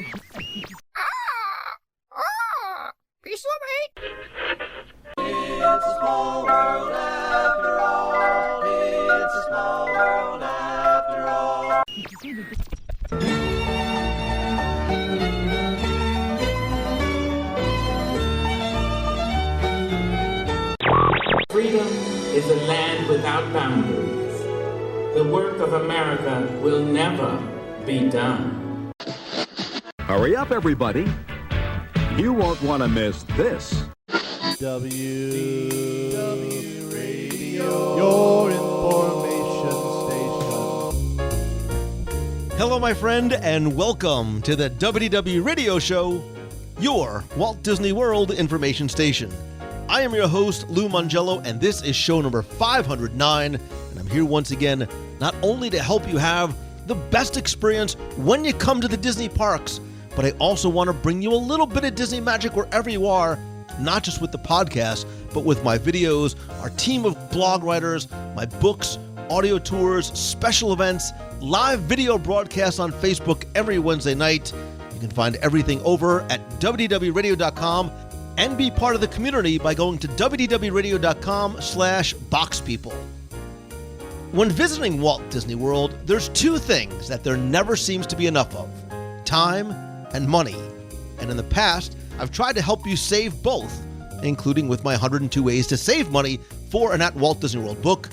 Piece of meat. It's a small world after all. It's a small world after all. Freedom is a land without boundaries. The work of America will never be done. Hurry up, everybody. You won't want to miss this. WDW Radio, your information station. Hello, my friend, and welcome to the WDW Radio Show, your Walt Disney World information station. I am your host, Lou Mongello, and this is show number 509, and I'm here once again not only to help you have the best experience when you come to the Disney parks, but I also want to bring you a little bit of Disney magic wherever you are, not just with the podcast, but with my videos, our team of blog writers, my books, audio tours, special events, live video broadcasts on Facebook every Wednesday night. You can find everything over at WDWRadio.com and be part of the community by going to WDWRadio.com/boxpeople. When visiting Walt Disney World, there's two things that there never seems to be enough of: time and money. And in the past, I've tried to help you save both, including with my 102 Ways to Save Money for and at Walt Disney World book,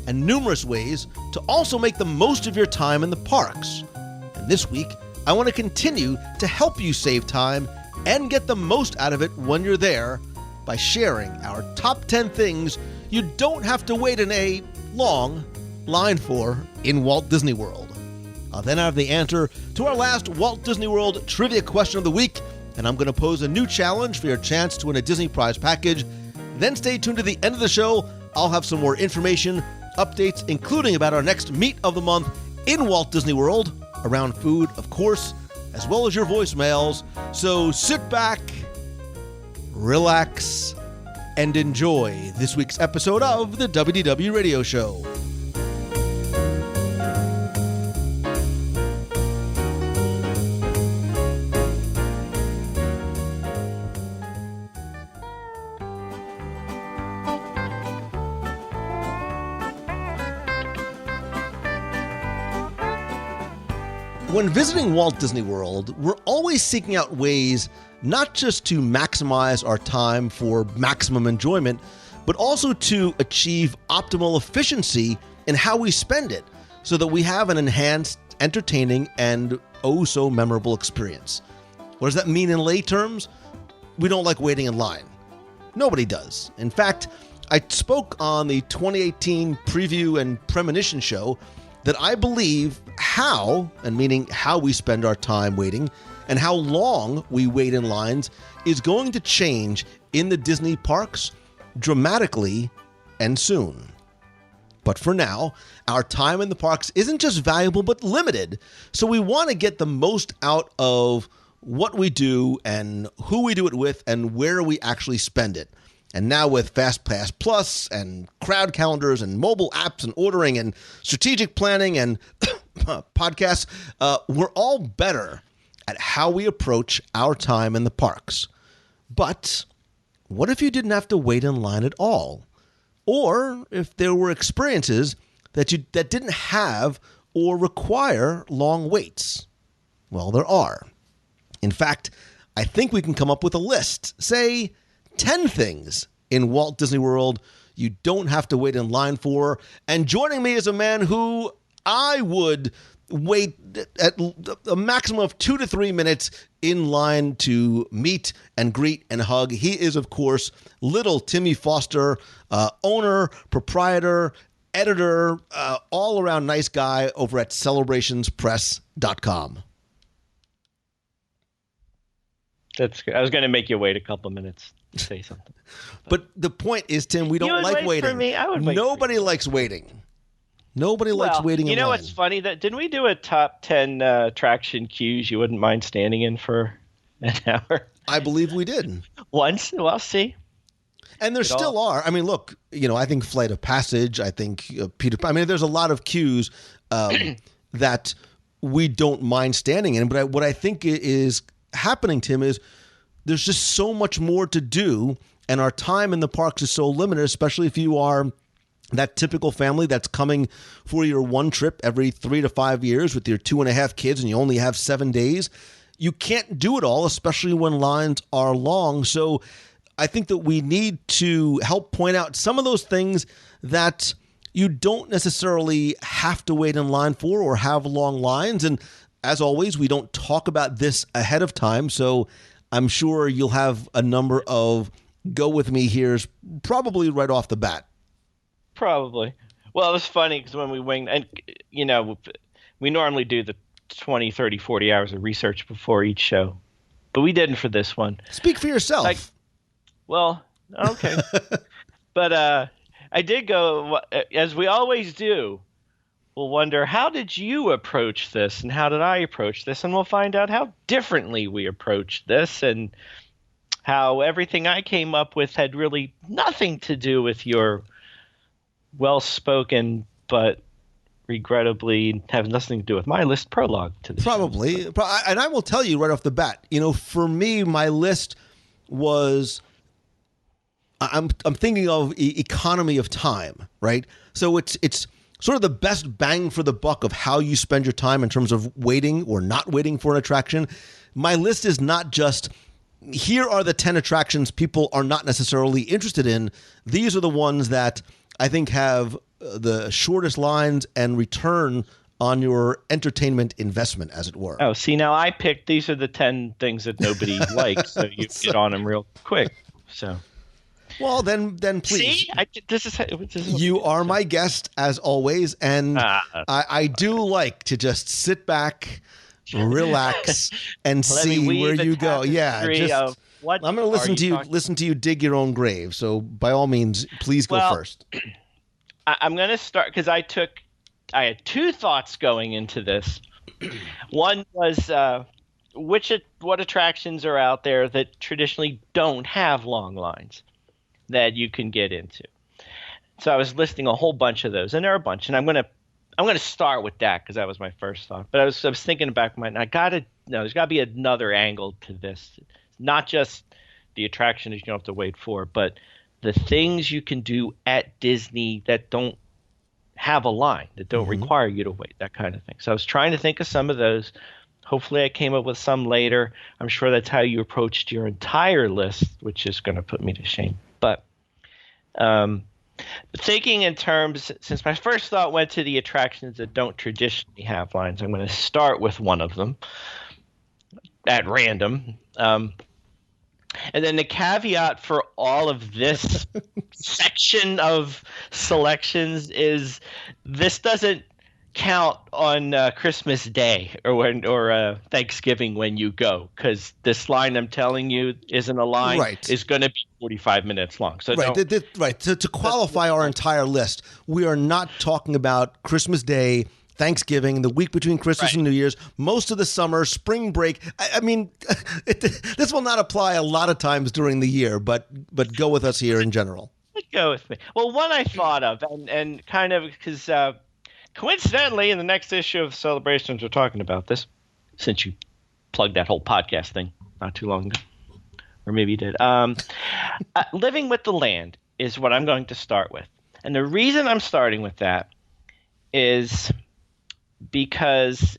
and numerous ways to also make the most of your time in the parks. And this week, I want to continue to help you save time and get the most out of it when you're there by sharing our top 10 things you don't have to wait in a long line for in Walt Disney World. I'll then have the answer to our last Walt Disney World trivia question of the week, and I'm going to pose a new challenge for your chance to win a Disney Prize package. Then stay tuned to the end of the show. I'll have some more information, updates, including about our next Meet of the Month in Walt Disney World, around food, of course, as well as your voicemails. So sit back, relax, and enjoy this week's episode of the WDW Radio Show. When visiting Walt Disney World, we're always seeking out ways not just to maximize our time for maximum enjoyment, but also to achieve optimal efficiency in how we spend it so that we have an enhanced, entertaining, and oh-so memorable experience. What does that mean in lay terms? We don't like waiting in line. Nobody does. In fact, I spoke on the 2018 Preview and Premonition show that I believe how, and meaning how we spend our time waiting, and how long we wait in lines is going to change in the Disney parks dramatically and soon. But for now, our time in the parks isn't just valuable but limited, so we want to get the most out of what we do and who we do it with and where we actually spend it. And now with FastPass Plus and crowd calendars and mobile apps and ordering and strategic planning and podcasts, we're all better at how we approach our time in the parks. But what if you didn't have to wait in line at all? Or if there were experiences that didn't have or require long waits? Well, there are. In fact, I think we can come up with a list, say 10 things in Walt Disney World you don't have to wait in line for. And joining me is a man who I would wait at a maximum of 2 to 3 minutes in line to meet and greet and hug. He is, of course, little Timmy Foster, owner, proprietor, editor, all-around nice guy over at celebrationspress.com. That's good. I was going to make you wait a couple minutes to say something. But the point is, Tim, we don't like waiting. For me? I would wait. Nobody likes waiting. Nobody likes waiting in line. You know what's funny? Didn't we do a top 10 attraction queues you wouldn't mind standing in for an hour? I believe we did. Once? Well, see. And there still are. I mean, look, I think Flight of Passage, I think Peter Pan. I mean, there's a lot of queues that we don't mind standing in. But what I think is happening, Tim, is there's just so much more to do, and our time in the parks is so limited, especially if you are that typical family that's coming for your one trip every 3 to 5 years with your 2.5 kids and you only have 7 days. You can't do it all, especially when lines are long. So I think that we need to help point out some of those things that you don't necessarily have to wait in line for or have long lines. And as always, we don't talk about this ahead of time. So I'm sure you'll have a number of go with me here's probably right off the bat. Probably. Well, it was funny because when we winged, and we normally do the 20, 30, 40 hours of research before each show, but we didn't for this one. Speak for yourself. Well, okay. But I did go, as we always do, we'll wonder, how did you approach this and how did I approach this? And we'll find out how differently we approached this and how everything I came up with had really nothing to do with your well-spoken, but regrettably have nothing to do with my list prologue to this. Probably. And I will tell you right off the bat, for me, my list was, I'm thinking of economy of time, right? So it's sort of the best bang for the buck of how you spend your time in terms of waiting or not waiting for an attraction. My list is not just, here are the 10 attractions people are not necessarily interested in. These are the ones that I think have the shortest lines and return on your entertainment investment, as it were. Oh, see, now I picked, these are the 10 things that nobody likes, so you get on them real quick. So, well, then please. See, this is you are my guest as always, and I do like to just sit back, relax, and see where you go. Yeah, I'm going to listen to you dig your own grave. So by all means, please go first. I'm going to start because I had two thoughts going into this. One was what attractions are out there that traditionally don't have long lines that you can get into. So I was listing a whole bunch of those, and there are a bunch, and I'm going to start with that because that was my first thought. But I was thinking back in my mind, there's got to be another angle to this. Not just the attraction that you don't have to wait for, but the things you can do at Disney that don't have a line, that don't require you to wait, that kind of thing. So I was trying to think of some of those. Hopefully I came up with some later. I'm sure that's how you approached your entire list, which is going to put me to shame. But thinking in terms, since my first thought went to the attractions that don't traditionally have lines, I'm going to start with one of them at random. And then the caveat for all of this section of selections is this doesn't count on Christmas Day or Thanksgiving when you go, because this line I'm telling you isn't a line, is going to be 45 minutes long. So to qualify our entire list, we are not talking about Christmas Day, Thanksgiving, the week between Christmas and New Year's, most of the summer, spring break. I mean, this will not apply a lot of times during the year, but go with us here in general. Go with me. Well, one I thought of, and kind of because coincidentally, in the next issue of Celebrations, we're talking about this, since you plugged that whole podcast thing not too long ago. Or maybe you did. Living with the Land is what I'm going to start with. And the reason I'm starting with that is because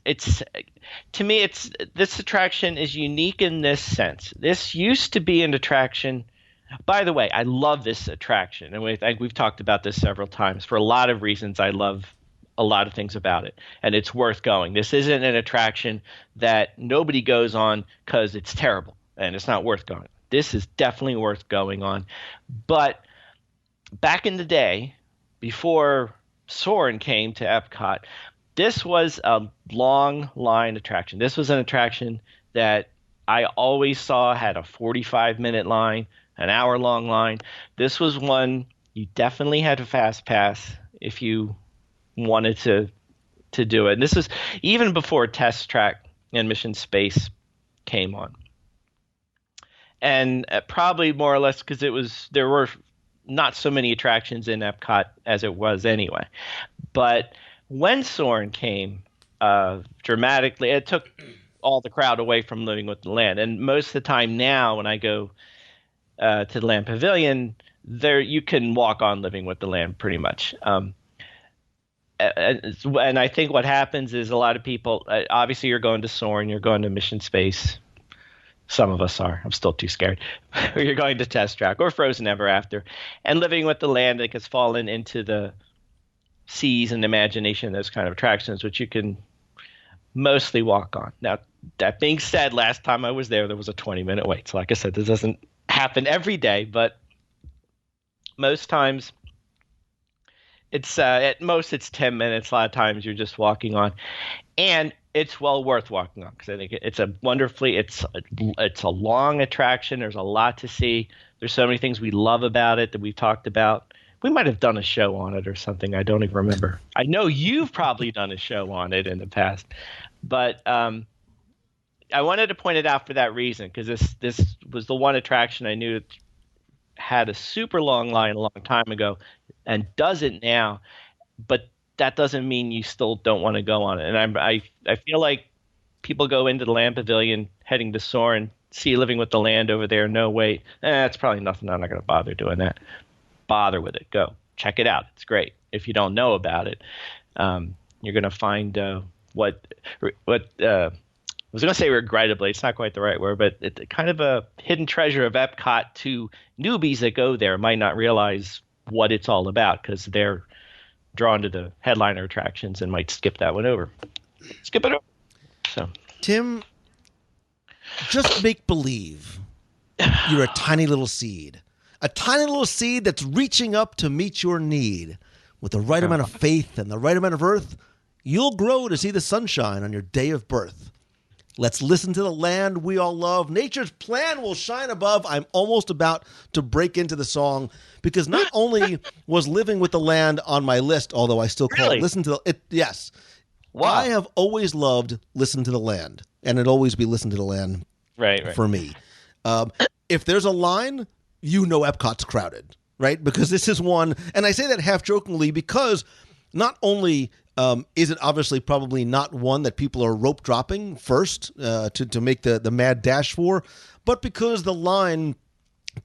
to me, this attraction is unique in this sense. This used to be an attraction. By the way, I love this attraction, and we've talked about this several times. For a lot of reasons, I love a lot of things about it, and it's worth going. This isn't an attraction that nobody goes on because it's terrible, and it's not worth going. This is definitely worth going on. But back in the day, before Soarin' came to Epcot, this was a long line attraction. This was an attraction that I always saw had a 45-minute line, an hour-long line. This was one you definitely had to fast pass if you wanted to do it. And this was even before Test Track and Mission Space came on. And probably more or less because there were not so many attractions in Epcot as it was anyway. But when Soarin' came, dramatically. It took all the crowd away from Living with the Land. And most of the time now, when I go to the Land Pavilion, there you can walk on Living with the Land pretty much. And I think what happens is a lot of people, obviously you're going to Soarin', you're going to Mission Space. Some of us are. I'm still too scared. Or you're going to Test Track or Frozen Ever After. And Living with the Land, like, has fallen into the seas and imagination, those kind of attractions, which you can mostly walk on. Now, that being said, last time I was there was a 20-minute wait. So like I said, this doesn't happen every day, but most times it's at most it's 10 minutes. A lot of times you're just walking on, and it's well worth walking on because I think it's a long attraction. There's a lot to see. There's so many things we love about it that we've talked about. We might have done a show on it or something. I don't even remember. I know you've probably done a show on it in the past, but I wanted to point it out for that reason because this was the one attraction I knew had a super long line a long time ago and doesn't now, but that doesn't mean you still don't want to go on it. And I feel like people go into the Land Pavilion heading to Soarin', see Living with the Land over there, no wait. That's probably nothing. I'm not going to bother doing that. Bother with it. Go. Check it out. It's great. If you don't know about it, you're going to find what I was going to say regrettably. It's not quite the right word, but it's kind of a hidden treasure of Epcot to newbies that go there might not realize what it's all about because they're drawn to the headliner attractions and might skip that one over. Skip it over. So, Tim, just make believe you're a tiny little seed. A tiny little seed that's reaching up to meet your need. With the right amount of faith and the right amount of earth, you'll grow to see the sunshine on your day of birth. Let's listen to the land we all love. Nature's plan will shine above. I'm almost about to break into the song because not only was Living with the Land on my list, although I still call it Listen to the it. Yes. Wow. I have always loved Listen to the Land, and it'll always be Listen to the Land for me. If there's a line, you know Epcot's crowded, right? Because this is one, and I say that half jokingly because not only is it obviously probably not one that people are rope dropping first to make the mad dash for, but because the line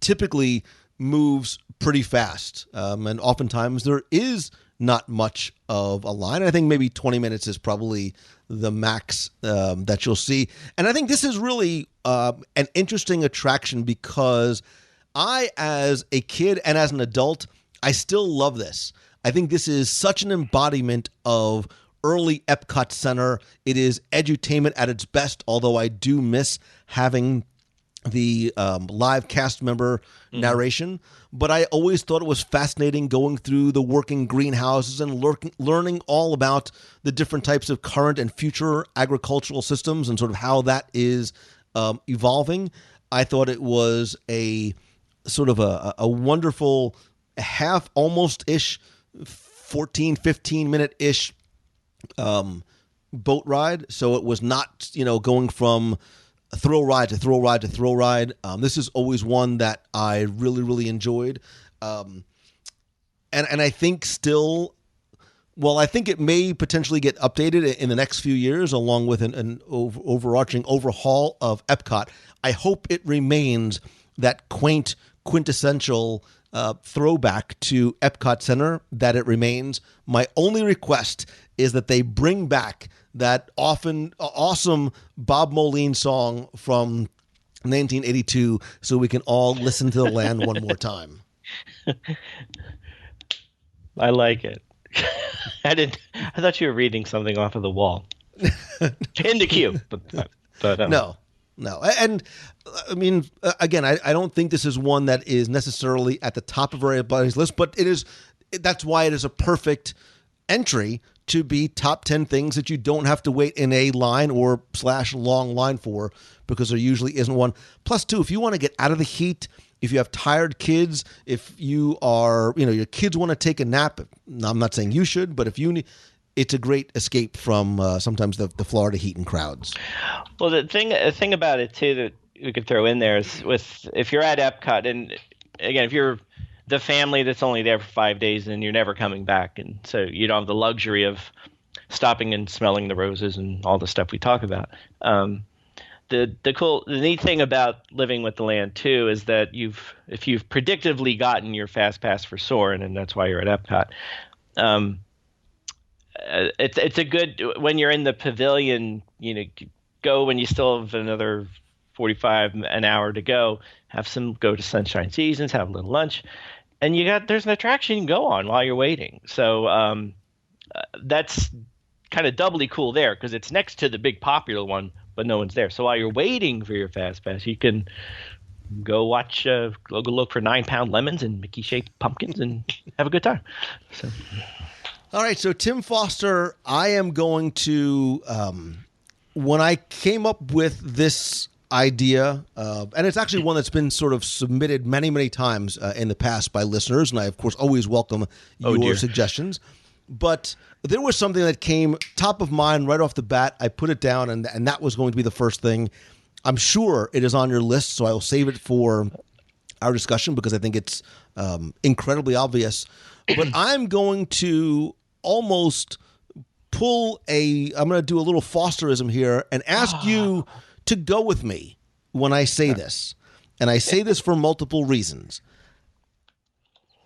typically moves pretty fast. And oftentimes there is not much of a line. I think maybe 20 minutes is probably the max that you'll see. And I think this is really an interesting attraction because I, as a kid and as an adult, I still love this. I think this is such an embodiment of early Epcot Center. It is edutainment at its best, although I do miss having the live cast member narration. But I always thought it was fascinating going through the working greenhouses and learning all about the different types of current and future agricultural systems and sort of how that is evolving. I thought it was a sort of a wonderful half almost-ish 14, 15-minute-ish boat ride. So it was not, going from thrill ride to thrill ride to thrill ride. This is always one that I really, really enjoyed. And I think still, I think it may potentially get updated in the next few years along with an overarching overhaul of Epcot. I hope it remains that quaint, quintessential throwback to Epcot Center that it remains. My only request is that they bring back that awesome Bob Moline song from 1982 so we can all listen to the land one more time. I like it. I thought you were reading something off of the wall. In the queue. But No. And I mean, again, I don't think this is one that is necessarily at the top of everybody's list, but that's why it is a perfect entry to be top 10 things that you don't have to wait in a line or / long line for, because there usually isn't one. Plus, too, if you want to get out of the heat, if you have tired kids, if you are, your kids want to take a nap, I'm not saying you should, but if you need, it's a great escape from sometimes the Florida heat and crowds. Well, the thing about it too that we could throw in there is if you're at Epcot, and again, if you're the family that's only there for 5 days and you're never coming back, and so you don't have the luxury of stopping and smelling the roses and all the stuff we talk about. The neat thing about living with the land too is that if you've predictively gotten your fast pass for Soarin', and that's why you're at Epcot. It's a good, when you're in the pavilion, go when you still have another 45 an hour to go. Go to Sunshine Seasons, have a little lunch, and there's an attraction you can go on while you're waiting. So that's kind of doubly cool there because it's next to the big popular one, but no one's there. So while you're waiting for your fast pass, you can go look for 9-pound lemons and Mickey-shaped pumpkins and have a good time. So. All right, so Tim Foster, I am going to, when I came up with this idea, and it's actually one that's been sort of submitted many, many times in the past by listeners, and I, of course, always welcome your suggestions. But there was something that came top of mind right off the bat. I put it down, and that was going to be the first thing. I'm sure it is on your list, so I will save it for our discussion because I think it's incredibly obvious. But I'm going to almost I'm going to do a little Fosterism here and ask you to go with me when I say this. And I say this for multiple reasons.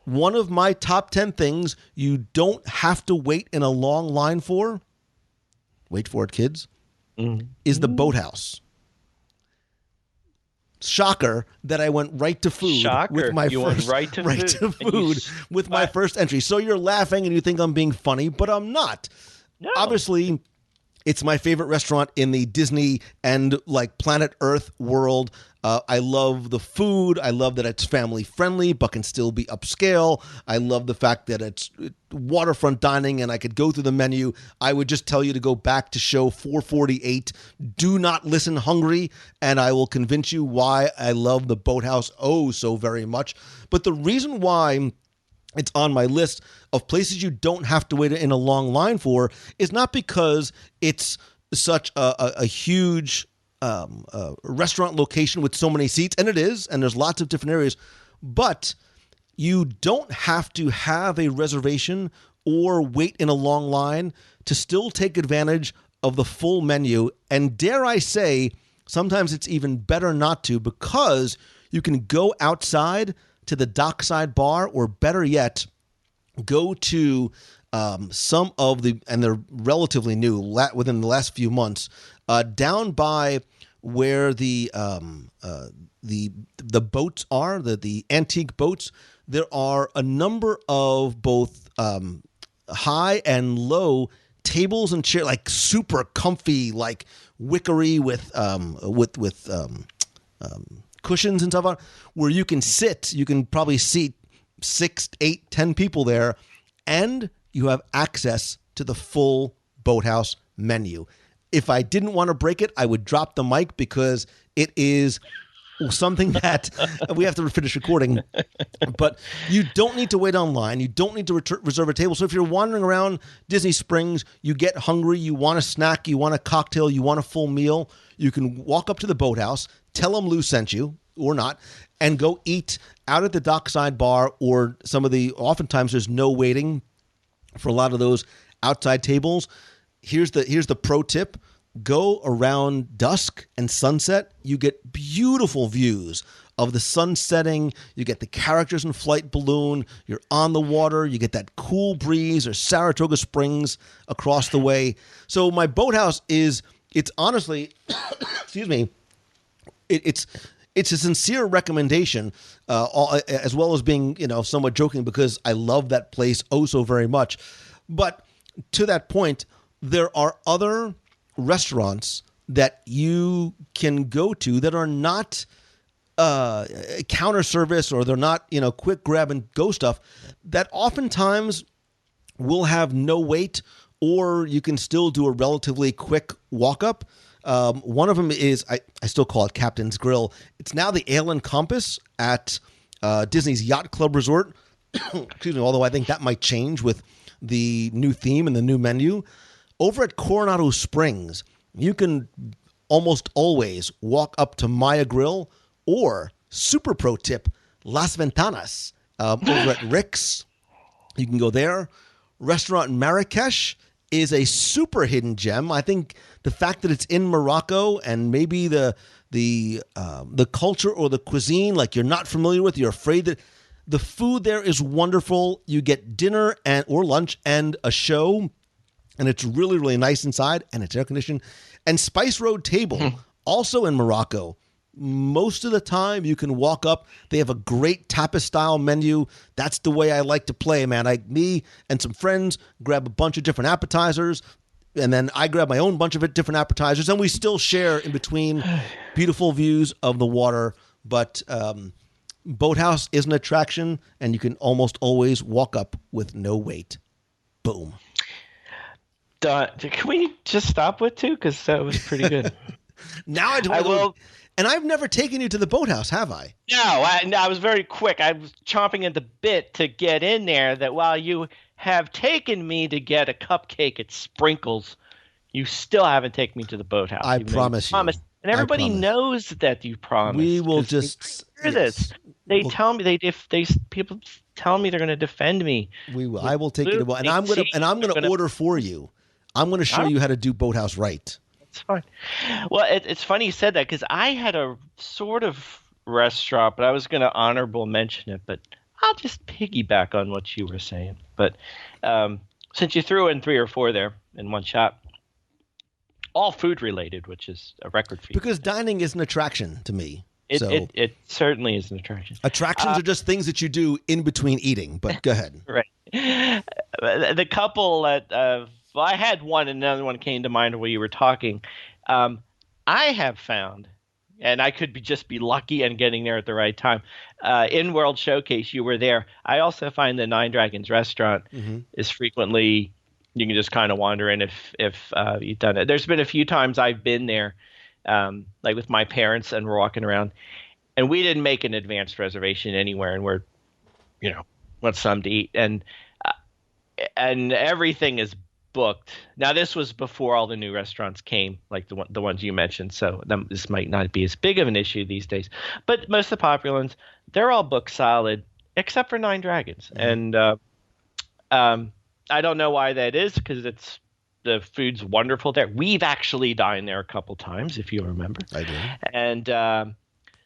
One of my top 10 things you don't have to wait in a long line for, wait for it, kids, is the boathouse. Shocker that I went right to food with my my first entry. So you're laughing and you think I'm being funny, but I'm not. No. Obviously, it's my favorite restaurant in the Disney and like Planet Earth world. I love the food. I love that it's family friendly, but can still be upscale. I love the fact that it's waterfront dining and I could go through the menu. I would just tell you to go back to show 448. Do not listen hungry, and I will convince you why I love the Boathouse so very much. But the reason why it's on my list of places you don't have to wait in a long line for is not because it's such a huge restaurant location with so many seats, and it is, and there's lots of different areas, but you don't have to have a reservation or wait in a long line to still take advantage of the full menu. And dare I say, sometimes it's even better not to, because you can go outside to the dockside bar, or better yet, go to some of and they're relatively new within the last few months, down by where the boats are, the antique boats. There are a number of both high and low tables and chairs, like super comfy, like wickery with cushions and stuff on, where you can sit. You can probably seat 6, 8, 10 people there, and you have access to the full Boathouse menu. If I didn't want to break it, I would drop the mic, because it is something that we have to finish recording. But you don't need to wait online. You don't need to reserve a table. So if you're wandering around Disney Springs, you get hungry, you want a snack, you want a cocktail, you want a full meal, you can walk up to the Boathouse, tell them Lou sent you, or not, and go eat out at the dockside bar, or oftentimes there's no waiting for a lot of those outside tables. Here's the pro tip. Go around dusk and sunset. You get beautiful views of the sun setting. You get the characters in Flight Balloon. You're on the water. You get that cool breeze, or Saratoga Springs across the way. So my Boathouse it's honestly, excuse me, it's a sincere recommendation, as well as being, somewhat joking, because I love that place so very much. But to that point, there are other restaurants that you can go to that are not counter service, or they're not, quick grab and go stuff, that oftentimes will have no wait, or you can still do a relatively quick walk up. One of them is, I still call it Captain's Grill. It's now the Ale and Compass at Disney's Yacht Club Resort. Excuse me, although I think that might change with the new theme and the new menu. Over at Coronado Springs, you can almost always walk up to Maya Grill, or super pro tip, Las Ventanas. Over at Rick's, you can go there. Restaurant Marrakesh is a super hidden gem. I think the fact that it's in Morocco and maybe the culture or the cuisine, like you're not familiar with, you're afraid that the food there is wonderful. You get dinner or lunch and a show, and it's really, really nice inside, and it's air conditioned. And Spice Road Table, also in Morocco. Most of the time you can walk up. They have a great tapas style menu. That's the way I like to play, man. Me and some friends grab a bunch of different appetizers, and then I grab my own bunch of different appetizers, and we still share in between beautiful views of the water. But Boathouse is an attraction, and you can almost always walk up with no wait. Boom. Can we just stop with 2? Because that was pretty good. Now I will. And I've never taken you to the Boathouse, have I? No, I was very quick. I was chomping at the bit to get in there. That while you have taken me to get a cupcake at Sprinkles, you still haven't taken me to to I promise you. And everybody knows that you promised. We will just hear this. They tell me people tell me they're going to defend me. We will. I will take you to, and I'm going to order for you. I'm going to show you how to do Boathouse right. It's fine. Well, it's funny you said that because I had a sort of restaurant, but I was going to honorable mention it. But I'll just piggyback on what you were saying. But since you threw in 3 or 4 there in one shot, all food related, which is a record for you. Because dining is an attraction to me. It certainly is an attraction. Attractions are just things that you do in between eating. But go ahead. Right. The couple that. Well, I had one, and another one came to mind while you were talking. I have found, and I could just be lucky and getting there at the right time. In World Showcase, you were there. I also find the Nine Dragons restaurant is frequently you can just kind of wander in if you've done it. There's been a few times I've been there, like with my parents, and we're walking around, and we didn't make an advanced reservation anywhere, and we're, want something to eat, and everything is booked. Now, this was before all the new restaurants came, like the ones you mentioned, so this might not be as big of an issue these days. But most of the popular ones, they're all booked solid, except for Nine Dragons. And I don't know why that is, because the food's wonderful there. We've actually dined there a couple times, if you remember. I do. And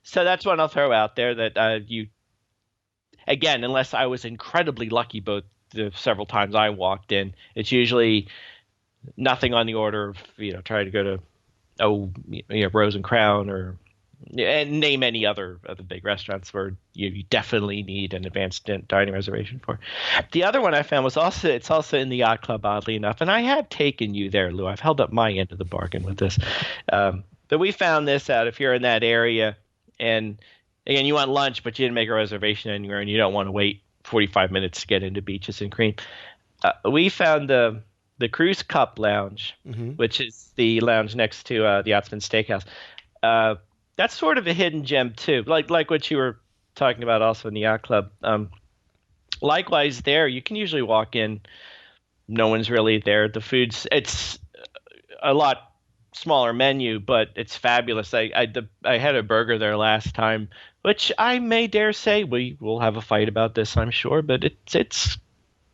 so that's one I'll throw out there that you, again, unless I was incredibly lucky both the several times I walked in, it's usually nothing on the order of try to go to Rose and Crown and name any other of the big restaurants where you definitely need an advanced dining reservation for. The other one I found was also in the Yacht Club, oddly enough, and I have taken you there, Lou. I've held up my end of the bargain with this, but we found this out if you're in that area, and again you want lunch but you didn't make a reservation anywhere and you don't want to wait 45 minutes to get into Beaches and Cream. We found the Cruise Cup Lounge, which is the lounge next to the Yachtsman Steakhouse. That's sort of a hidden gem too, like what you were talking about also in the Yacht Club. Likewise there, you can usually walk in, no one's really there. The it's a lot smaller menu, but it's fabulous. I had a burger there last time, which I may dare say we will have a fight about this, I'm sure, but it's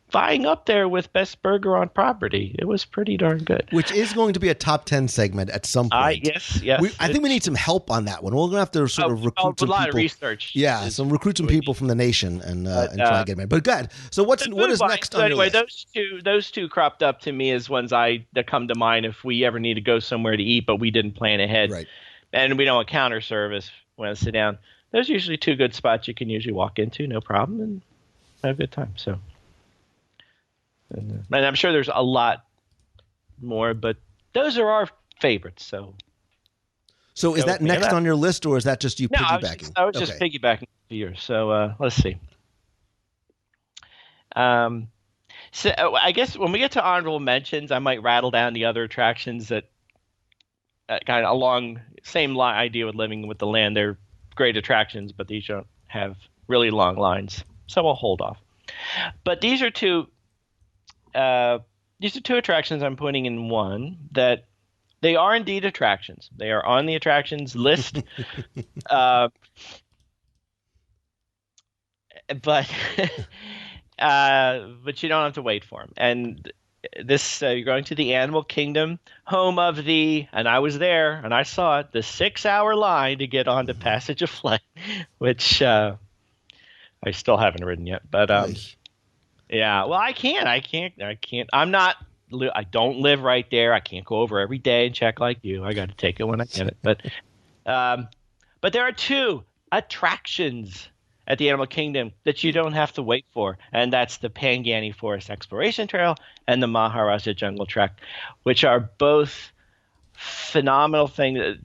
vying up there with best burger on property. It was pretty darn good. Which is going to be a top 10 segment at some point. Yes. I think we need some help on that one. We're going to have to sort of recruit some people. A lot of research. Yeah, recruit some people from the nation and try to get them in. But go ahead. So what is next on your list? Those two cropped up to me as ones that come to mind if we ever need to go somewhere to eat, but we didn't plan ahead. Right. And we don't want counter service when I sit down. There's usually 2 good spots you can usually walk into, no problem, and have a good time. So. And I'm sure there's a lot more, but those are our favorites. So is that next on your list, or is that just you piggybacking? I was just piggybacking to yours. So let's see. So I guess when we get to honorable mentions, I might rattle down the other attractions that kind of along same idea with Living with the Land. They're great attractions, but these don't have really long lines, so we'll hold off. But these are two attractions I'm putting in one that they are indeed attractions. They are on the attractions list. But you don't have to wait for them. And you're going to the Animal Kingdom, home of and I was there and I saw it, the 6-hour line to get onto Passage of Flame, which I still haven't ridden yet. But yeah, well, I can't. I don't live right there. I can't go over every day and check like you. I got to take it when I get it. But there are 2 attractions at the Animal Kingdom that you don't have to wait for, and that's the Pangani Forest Exploration Trail and the Maharaja Jungle Trek, which are both phenomenal things,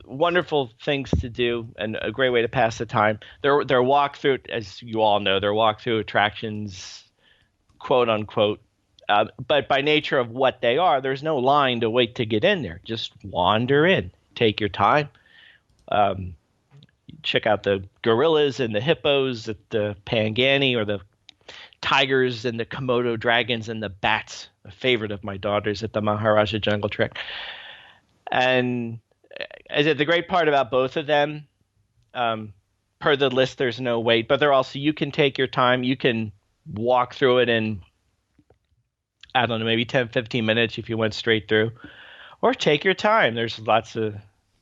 wonderful things to do, and a great way to pass the time. They're walk-through, as you all know, they're walk-through attractions, quote unquote. But by nature of what they are, there's no line to wait to get in there. Just wander in, take your time. Check out the gorillas and the hippos at the Pangani, or the tigers and the Komodo dragons and the bats, a favorite of my daughter's, at the Maharaja Jungle Trek. And I said the great part about both of them, per the list, there's no wait, but they're also, you can take your time. You can walk through it in, I don't know, maybe 10, 15 minutes if you went straight through, or take your time. There's lots of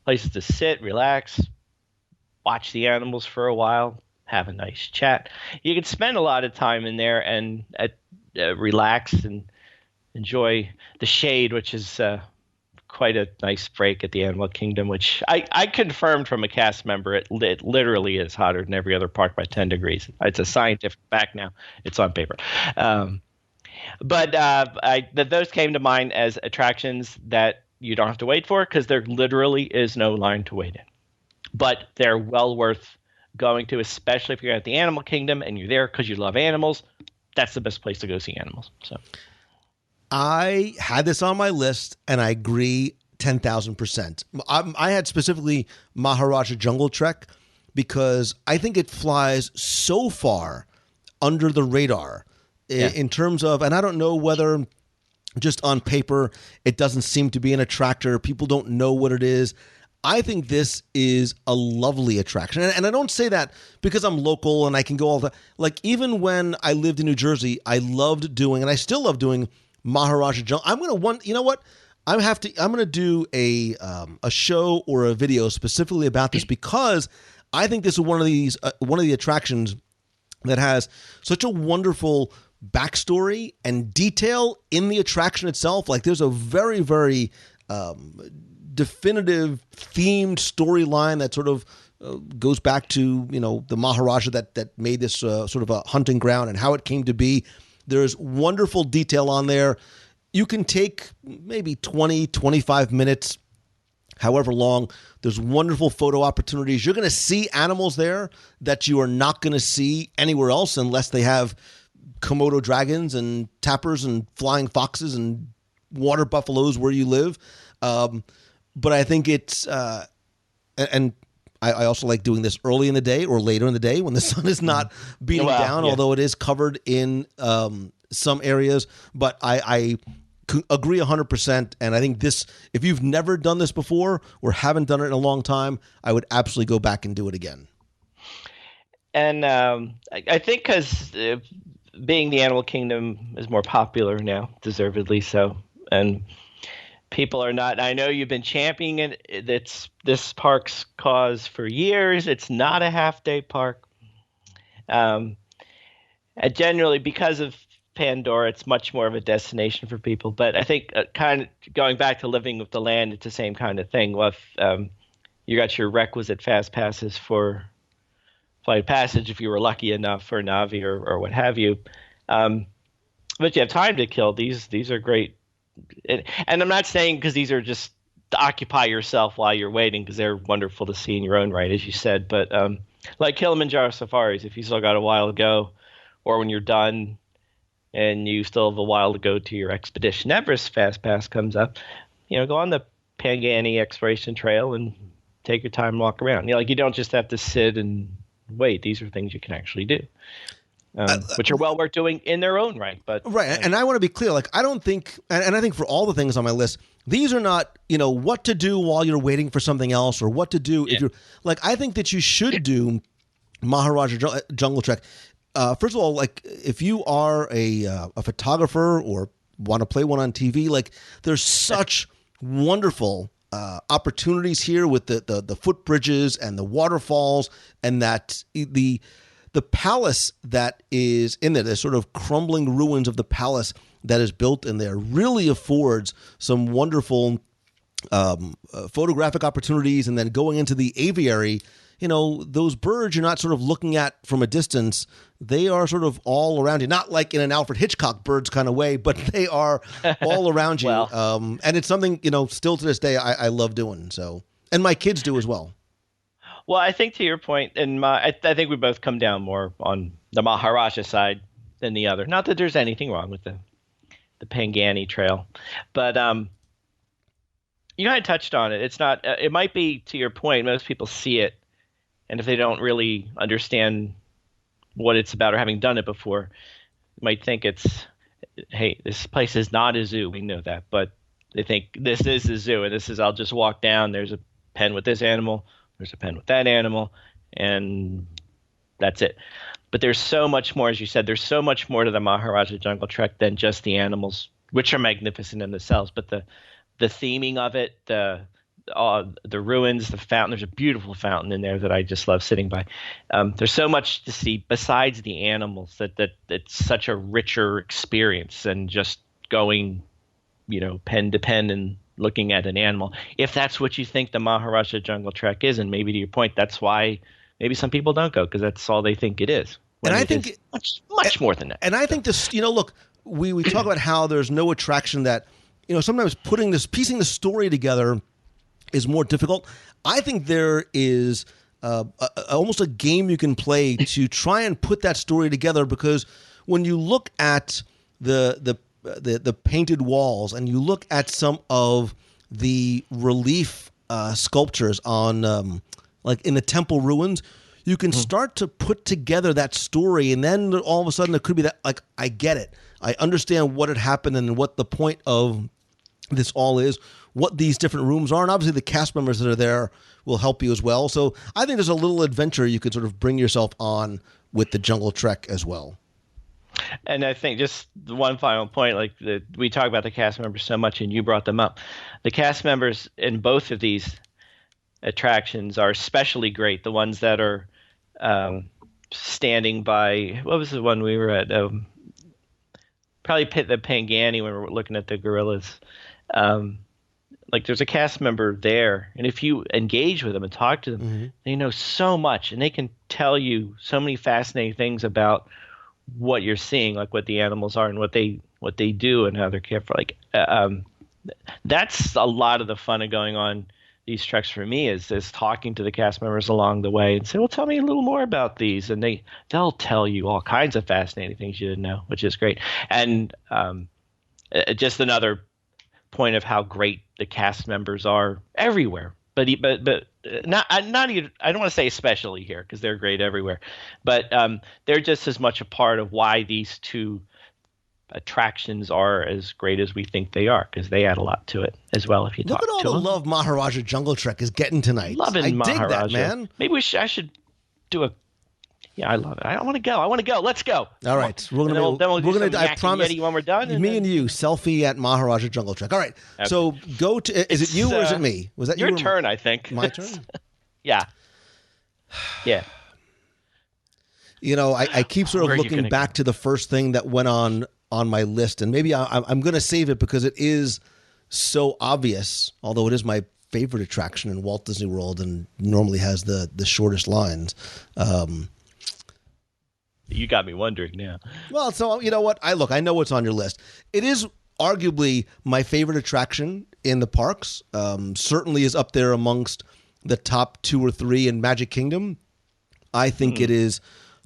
places to sit, relax, watch the animals for a while, have a nice chat. You can spend a lot of time in there and relax and enjoy the shade, which is quite a nice break at the Animal Kingdom, which I confirmed from a cast member. It literally is hotter than every other park by 10 degrees. It's a scientific fact now. It's on paper. But those came to mind as attractions that you don't have to wait for, because there literally is no line to wait in. But they're well worth going to, especially if you're at the Animal Kingdom and you're there because you love animals. That's the best place to go see animals. So I had this on my list, and I agree 10,000%. I had specifically Maharaja Jungle Trek because I think it flies so far under the radar in terms of, and I don't know whether just on paper it doesn't seem to be an attractor. People don't know what it is. I think this is a lovely attraction. And I don't say that because I'm local and I can go all the, like, even when I lived in New Jersey, I loved doing, and I still love doing, Maharaja Jungle. I'm going to, you know what? I'm going to do a show or a video specifically about this, because I think this is one of the attractions that has such a wonderful backstory and detail in the attraction itself. Like, there's a very, very definitive themed storyline that sort of goes back to, the Maharaja that made this sort of a hunting ground and how it came to be. There's wonderful detail on there. You can take maybe 20, 25 minutes, however long. There's wonderful photo opportunities. You're going to see animals there that you are not going to see anywhere else unless they have Komodo dragons and tapirs and flying foxes and water buffaloes where you live. But I think it's, and I also like doing this early in the day or later in the day when the sun is not beating down, although it is covered in some areas. But I agree 100%. And I think this, if you've never done this before or haven't done it in a long time, I would absolutely go back and do it again. And I think because being the Animal Kingdom is more popular now, deservedly so. And people are not, I know you've been championing it. It's this park's cause for years. It's not a half-day park. Generally, because of Pandora, it's much more of a destination for people. But I think kind of going back to living with the land, it's the same kind of thing. Well, if you got your requisite fast passes for Flight of Passage, if you were lucky enough, for Navi or what have you. But you have time to kill. These are great. And I'm not saying because these are just to occupy yourself while you're waiting, because they're wonderful to see in your own right, as you said. But like Kilimanjaro safaris, if you still got a while to go, or when you're done and you still have a while to go to your Expedition Everest Fast Pass comes up, go on the Pangani Exploration Trail and take your time and walk around. You don't just have to sit and wait. These are things you can actually do. Which are well worth doing in their own right. But right, and I want to be clear. Like, I don't think, and I think for all the things on my list, these are not, what to do while you're waiting for something else, or what to do if you're like. I think that you should do Maharaja Jungle Trek. First of all, like, if you are a photographer or want to play one on TV. Like there's such wonderful opportunities here with the footbridges and the waterfalls, and that the palace that is in there, the sort of crumbling ruins of the palace that is built in there, really affords some wonderful photographic opportunities. And then going into the aviary, those birds you're not sort of looking at from a distance. They are sort of all around you, not like in an Alfred Hitchcock Birds kind of way, but they are all around you. Well, and it's something, still to this day, I love doing. So, and my kids do as well. Well, I think to your point, and I think we both come down more on the Maharaja side than the other. Not that there's anything wrong with the Pangani Trail, but you kind of touched on it. It's not. It might be, to your point, most people see it, and if they don't really understand what it's about or having done it before, you might think it's, hey, this place is not a zoo. We know that, but they think this is a zoo, and this is, I'll just walk down. There's a pen with this animal. There's a pen with that animal, and that's it. But there's so much more, as you said, there's so much more to the Maharaja Jungle Trek than just the animals, which are magnificent in themselves. But the theming of it, the ruins, the fountain, there's a beautiful fountain in there that I just love sitting by. There's so much to see besides the animals that it's such a richer experience than just going, pen to pen and looking at an animal. If that's what you think the Maharaja Jungle Trek is, and maybe to your point, that's why maybe some people don't go, because that's all they think it is. And I think much more than that. And I think this, look, we talk about how there's no attraction that, sometimes piecing the story together is more difficult. I think there is almost a game you can play to try and put that story together, because when you look at the painted walls and you look at some of the relief sculptures on like in the temple ruins, you can start to put together that story, and then all of a sudden there could be that, like, I get it. I understand what had happened and what the point of this all is, what these different rooms are, and obviously the cast members that are there will help you as well. So I think there's a little adventure you could sort of bring yourself on with the Jungle Trek as well. And I think just one final point, we talk about the cast members so much, and you brought them up. The cast members in both of these attractions are especially great. The ones that are standing by, what was the one we were at? Probably the Pangani when we were looking at the gorillas. There's a cast member there, and if you engage with them and talk to them, they know so much, and they can tell you so many fascinating things about what you're seeing, like what the animals are and what they do and how they're cared for. That's a lot of the fun of going on these treks for me, is talking to the cast members along the way and say, well, tell me a little more about these, and they'll tell you all kinds of fascinating things you didn't know, which is great. And just another point of how great the cast members are everywhere, but not even, I don't want to say especially here, because they're great everywhere, but they're just as much a part of why these two attractions are as great as we think they are, because they add a lot to it as well. If you look talk at all to the them. love Maharaja Jungle Trek is getting tonight. Loving Maharaja. Dig that, man. Maybe I should do a. Yeah, I love it. I want to go. Let's go. All right, we're gonna. I promise. When we're done, me and you selfie at Maharaja Jungle Trek. All right. Okay. So go to. Is it you or is it me? Was that your you turn? I think. My turn. Yeah. Yeah. I keep sort of looking back to the first thing that went on my list, and maybe I'm going to save it because it is so obvious, although it is my favorite attraction in Walt Disney World and normally has the shortest lines. You got me wondering now. Well, so you know what? I know what's on your list. It is arguably my favorite attraction in the parks. Certainly is up there amongst the top 2 or 3 in Magic Kingdom. I think it is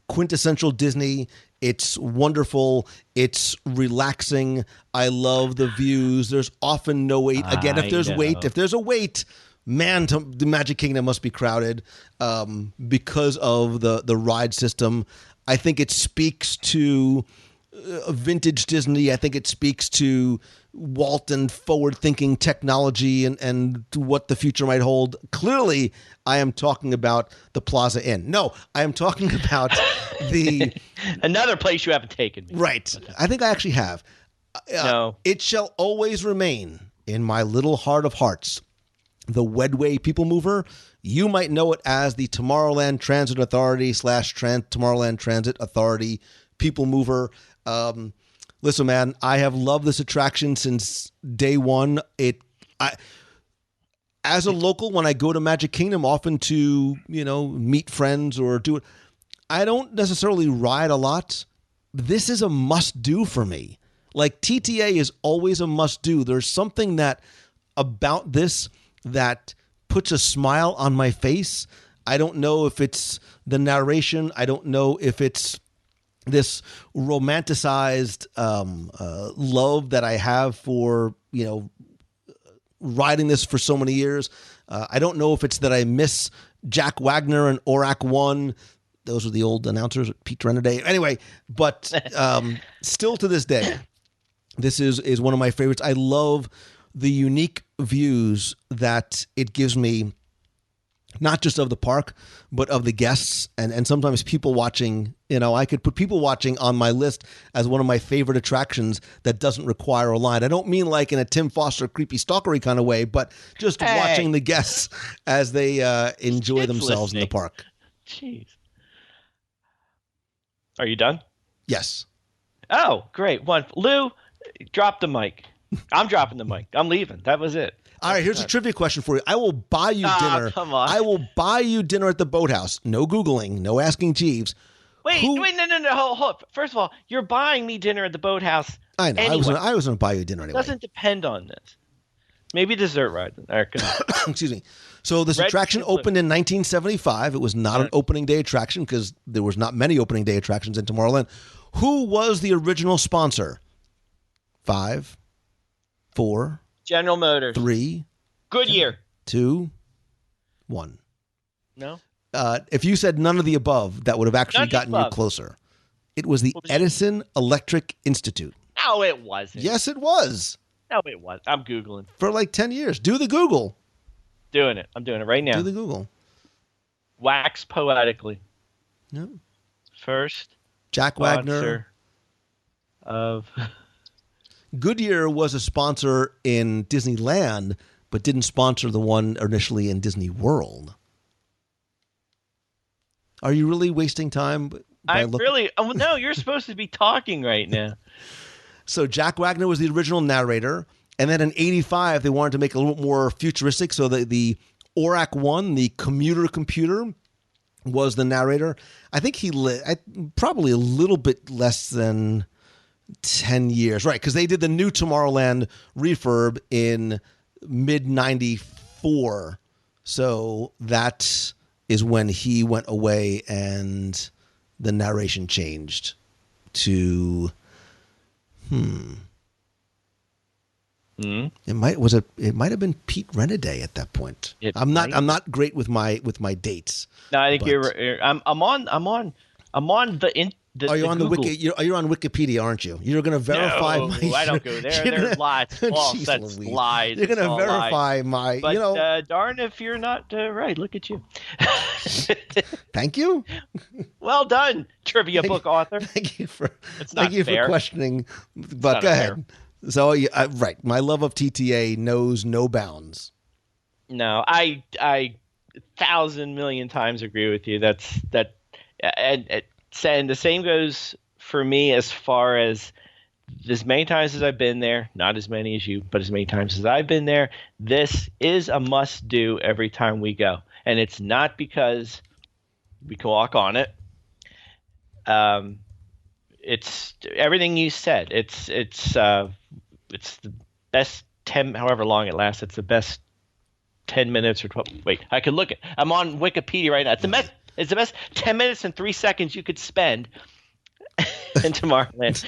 quintessential Disney. It's wonderful. It's relaxing. I love the views. There's often no wait. Again, if there's a wait, man, the Magic Kingdom must be crowded because of the ride system. I think it speaks to vintage Disney. I think it speaks to Walt and forward-thinking technology and what the future might hold. Clearly, I am talking about the Plaza Inn. No, I am talking about the... Another place you haven't taken me. Right. I think I actually have. No. It shall always remain in my little heart of hearts. The Wedway People Mover. You might know it as the Tomorrowland Transit Authority / Tomorrowland Transit Authority People Mover. Listen, man, I have loved this attraction since day one. As a local, when I go to Magic Kingdom, often to, meet friends or do it, I don't necessarily ride a lot. This is a must-do for me. Like, TTA is always a must-do. There's something about this that puts a smile on my face. I don't know if it's the narration. I don't know if it's this romanticized love that I have for, riding this for so many years. I don't know if it's that I miss Jack Wagner and Orac 1. Those were the old announcers, Pete Renaday. Anyway, but still to this day, this is one of my favorites. I love the unique views that it gives me, not just of the park, but of the guests and sometimes people watching. I could put people watching on my list as one of my favorite attractions that doesn't require a line. I don't mean like in a Tim Foster creepy stalkery kind of way, but just watching the guests as they enjoy themselves in the park. Jeez. Are you done? Yes. Oh, great. Lou, drop the mic. I'm dropping the mic. I'm leaving. That was it. All right, here's a trivia question for you. I will buy you dinner. Come on. I will buy you dinner at the Boathouse. No Googling, no asking Jeeves. Wait, no. Hold up. First of all, you're buying me dinner at the Boathouse. I know. Anyway. I was going to buy you dinner anyway. It doesn't depend on this. Maybe dessert ride. All right, go ahead. Excuse me. So this attraction opened in 1975. It was not an opening day attraction because there was not many opening day attractions in Tomorrowland. Who was the original sponsor? 5, 4, General Motors. 3, Goodyear. 2, 1. No? If you said none of the above, that would have actually gotten you closer. It was the Edison Electric Institute. No, it wasn't. Yes, it was. No, it was. I'm Googling. For like 10 years. Do the Google. Doing it. I'm doing it right now. Do the Google. Wax poetically. No. First. Jack Wagner. Of. Goodyear was a sponsor in Disneyland, but didn't sponsor the one initially in Disney World. Are you really wasting time? No, you're supposed to be talking right now. So Jack Wagner was the original narrator. And then in 85, they wanted to make it a little more futuristic. So the Orac 1, the commuter computer, was the narrator. I think he probably a little bit less than 10 years. Right, because they did the new Tomorrowland refurb in mid-94. So that is when he went away and the narration changed to... It might have been Pete Renaday at that point. I'm not great with my dates. No, I think you're. I'm on the. Are you on the wiki? You're on Wikipedia, aren't you? You're going to verify no, my. I don't go there. There's lots. False. That's lies. You're going to verify my. But darn if you're not right. Look at you. Thank you. Well done, trivia book author. Thank you for. It's not thank you fair. for questioning. But go ahead. So right, my love of TTA knows no bounds. No, I 1,000 million times agree with you. And the same goes for me as far as many times as I've been there, not as many as you, but as many times as I've been there, this is a must-do every time we go. And it's not because we can walk on it. It's everything you said. It's the best 10, however long it lasts. It's the best 10 minutes or 12. Wait, I could look at. I'm on Wikipedia right now. It's the best 10 minutes and 3 seconds you could spend in Tomorrowland.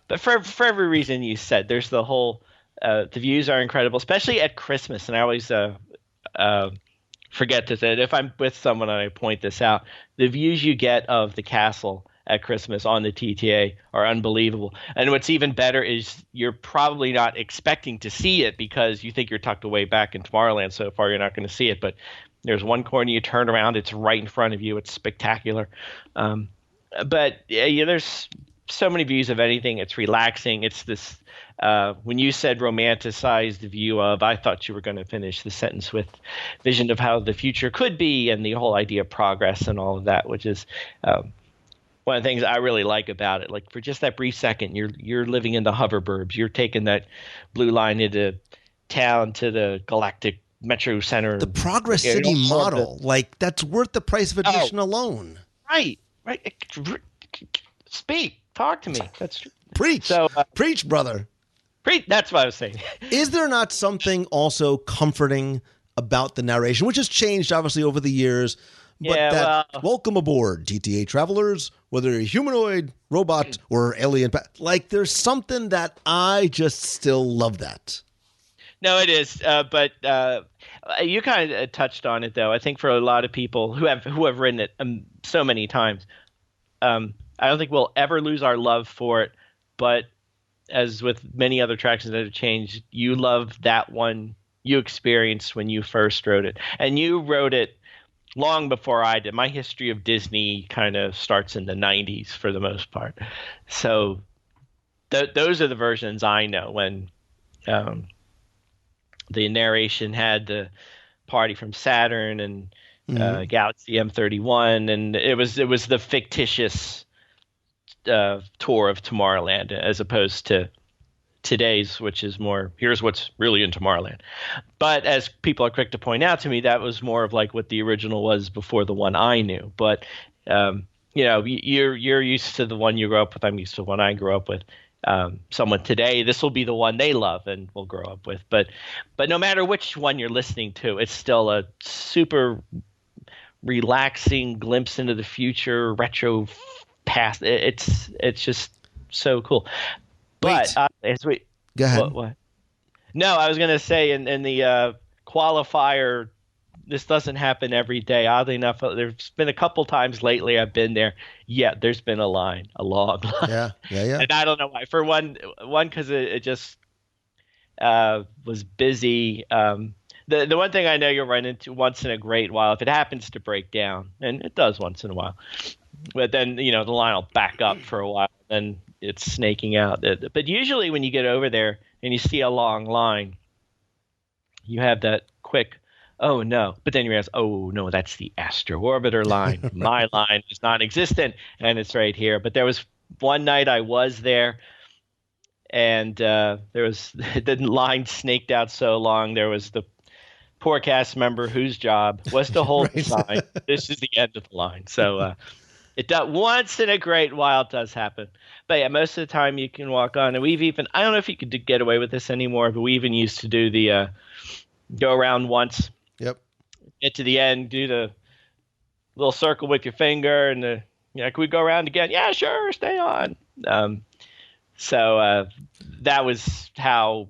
But for every reason you said, there's the whole. The views are incredible, especially at Christmas. And I always forget to say it. If I'm with someone and I point this out, the views you get of the castle at Christmas on the TTA are unbelievable. And what's even better is you're probably not expecting to see it because you think you're tucked away back in Tomorrowland. So far, you're not going to see it. But there's one corner you turn around, it's right in front of you. It's spectacular. But there's so many views of anything. It's relaxing. It's this. When you said romanticized view of, I thought you were going to finish the sentence with vision of how the future could be, and the whole idea of progress and all of that, which is one of the things I really like about it. Like for just that brief second, you're living in the hoverburbs. You're taking that blue line into town to the galactic metro center. The Progress City model, like that's worth the price of admission alone. Right. Speak. Talk to me. That's true. Preach. So, preach, brother. That's what I was saying. Is there not something also comforting about the narration, which has changed obviously over the years? But welcome aboard, GTA travelers, whether you're humanoid, robot, or alien. Like, there's something that I just still love that. No, it is. But you kind of touched on it, though. I think for a lot of people who have written it so many times, I don't think we'll ever lose our love for it. But as with many other tracks that have changed, you love that one you experienced when you first wrote it. And you wrote it long before I did. My history of Disney kind of starts in the 90s for the most part. So those are the versions I know when the narration had the party from Saturn and Galaxy M31, and it was the fictitious tour of Tomorrowland as opposed to today's, which is more, here's what's really in Tomorrowland. But as people are quick to point out to me, that was more of like what the original was before the one I knew. But you're used to the one you grew up with. I'm used to the one I grew up with. Someone today, this will be the one they love and will grow up with. But no matter which one you're listening to, it's still a super relaxing glimpse into the future, retro past. It's just so cool. But go ahead. What? No, I was going to say in the qualifier, this doesn't happen every day. Oddly enough, there's been a couple times lately I've been there. Yeah, there's been a long line. Yeah. And I don't know why. For one, because it just was busy. The one thing I know you'll run into once in a great while, if it happens to break down, and it does once in a while, but then the line will back up for a while, and it's snaking out. But usually when you get over there and you see a long line, you have that quick, oh no, but then you realize, oh no, that's the Astro Orbiter line. My line is non-existent, and it's right here. But there was one night I was there, and the line snaked out so long. There was the poor cast member whose job was to hold the sign. This is the end of the line. So it does, once in a great while it does happen. But yeah, most of the time you can walk on. And we've even, I don't know if you could get away with this anymore, but we even used to do the go around once. Yep. Get to the end, do the little circle with your finger, and can we go around again? Yeah, sure, stay on. So that was how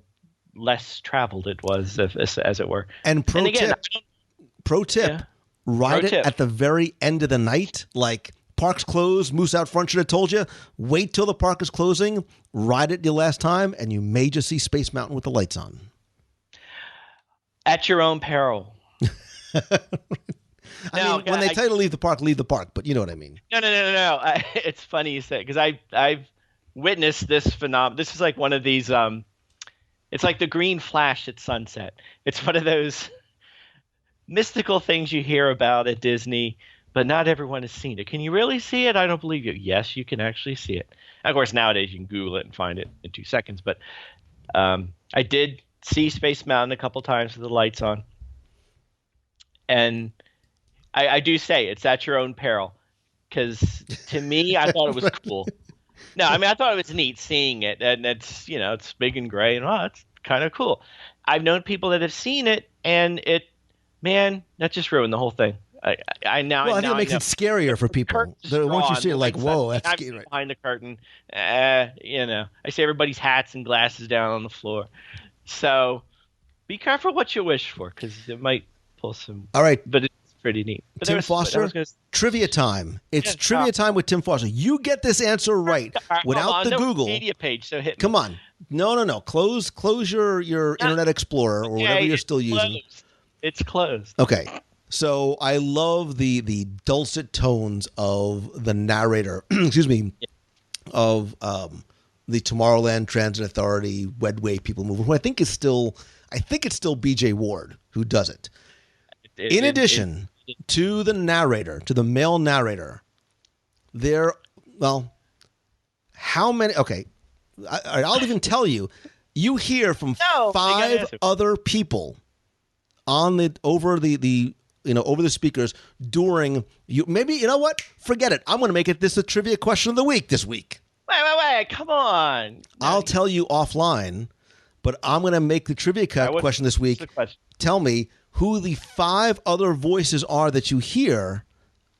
less traveled it was, as it were. And pro tip, ride it at the very end of the night. Like, park's closed, Moose out front should have told you, wait till the park is closing, ride it your last time, and you may just see Space Mountain with the lights on. At your own peril. I mean, when they tell you to leave the park, but you know what I mean. No. It's funny you say it, because I've witnessed this phenomenon. This is like one of these, it's like the green flash at sunset. It's one of those mystical things you hear about at Disney, but not everyone has seen it. Can you really see it? I don't believe you. Yes, you can actually see it. And of course, nowadays you can Google it and find it in 2 seconds. But I did see Space Mountain a couple times with the lights on. And I do say it's at your own peril, because to me, I thought it was cool. No, I mean, I thought it was neat seeing it, and it's it's big and gray, and it's kind of cool. I've known people that have seen it, and that just ruined the whole thing. I think it makes it scarier for people. Once you see it, like, whoa, that's scary. Behind the curtain, I see everybody's hats and glasses down on the floor. So be careful what you wish for, because it might pull some. All right, but it's pretty neat. But Tim Foster, trivia time. It's trivia time with Tim Foster. You get this answer right without the Google media page. So hit me. Come on, no. Close your Internet Explorer or whatever you're still using. It's closed. Okay. So I love the dulcet tones of the narrator. Excuse me. of the Tomorrowland Transit Authority Wedway People Mover, who I think it's still BJ Ward who does it. In addition to the narrator, to the male narrator, how many? Okay, I'll even tell you. You hear from 5 other people over the speakers during you. Maybe you know what? Forget it. I'm going to make it this a trivia question of the week this week. Wait! Come on. I'll tell you offline, but I'm going to make the trivia question this week. Tell me who the 5 other voices are that you hear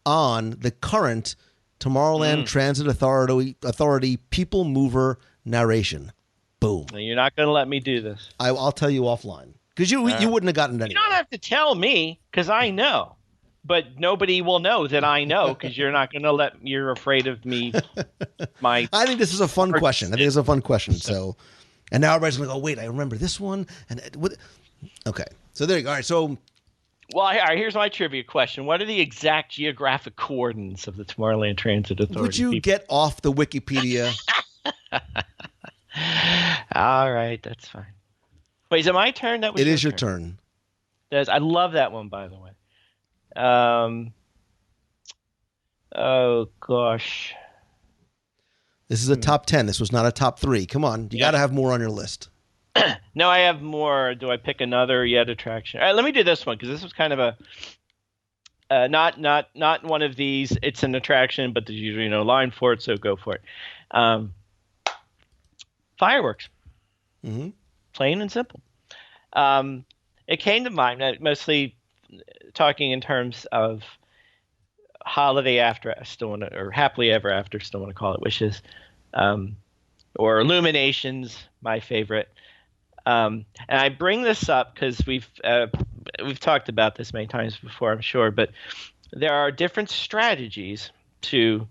on the current Tomorrowland Transit Authority People Mover narration. Boom. You're not going to let me do this. I'll tell you offline. Because you wouldn't have gotten it anyway. You don't have to tell me, because I know. But nobody will know that I know, because you're not going to you're afraid of me. I think this is a fun question. So, and now everybody's going to go, wait, I remember this one. And what? Okay. So there you go. All right. So. Well, all right, here's my trivia question. What are the exact geographic coordinates of the Tomorrowland Transit Authority? Would you get off the Wikipedia? All right, that's fine. Wait, is it my turn? It is your turn. I love that one, by the way. Oh gosh. This is a top 10. This was not a top 3. Come on, you got to have more on your list. No, I have more. Do I pick another yet attraction? All right, let me do this one because this was kind of a not one of these. It's an attraction, but there's usually no line for it, so go for it. Fireworks. Mm-hmm. Plain and simple. It came to mind, mostly talking in terms of holiday after, or happily ever after, still want to call it wishes, or illuminations, my favorite. And I bring this up because we've talked about this many times before, I'm sure, but there are different strategies to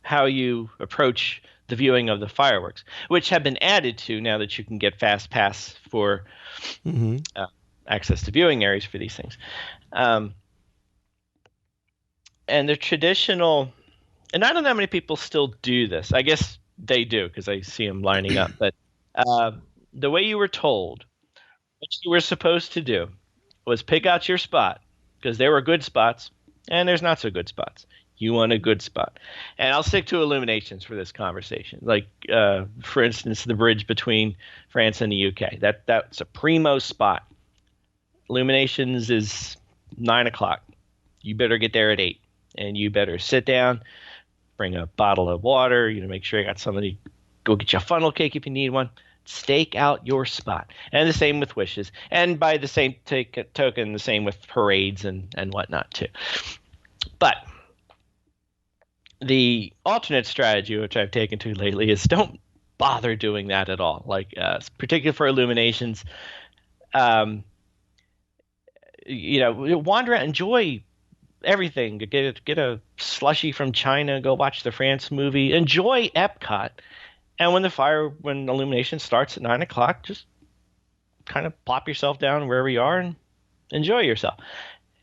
how you approach the viewing of the fireworks, which have been added to now that you can get Fast Pass for access to viewing areas for these things. And the traditional, and I don't know how many people still do this. I guess they do because I see them lining up. But the way you were told, what you were supposed to do was pick out your spot because there were good spots and there's not so good spots. You want a good spot. And I'll stick to illuminations for this conversation. Like, for instance, the bridge between France and the UK. That's a primo spot. Illuminations is 9 o'clock. You better get there at 8. And you better sit down, bring a bottle of water, make sure you got somebody, go get you a funnel cake if you need one. Stake out your spot. And the same with wishes. And by the same token, the same with parades and whatnot, too. But the alternate strategy, which I've taken to lately, is don't bother doing that at all. Like, particularly for illuminations, wander out, enjoy everything. Get a slushie from China, go watch the France movie, enjoy Epcot. And when illumination starts at 9 o'clock, just kind of plop yourself down wherever you are and enjoy yourself.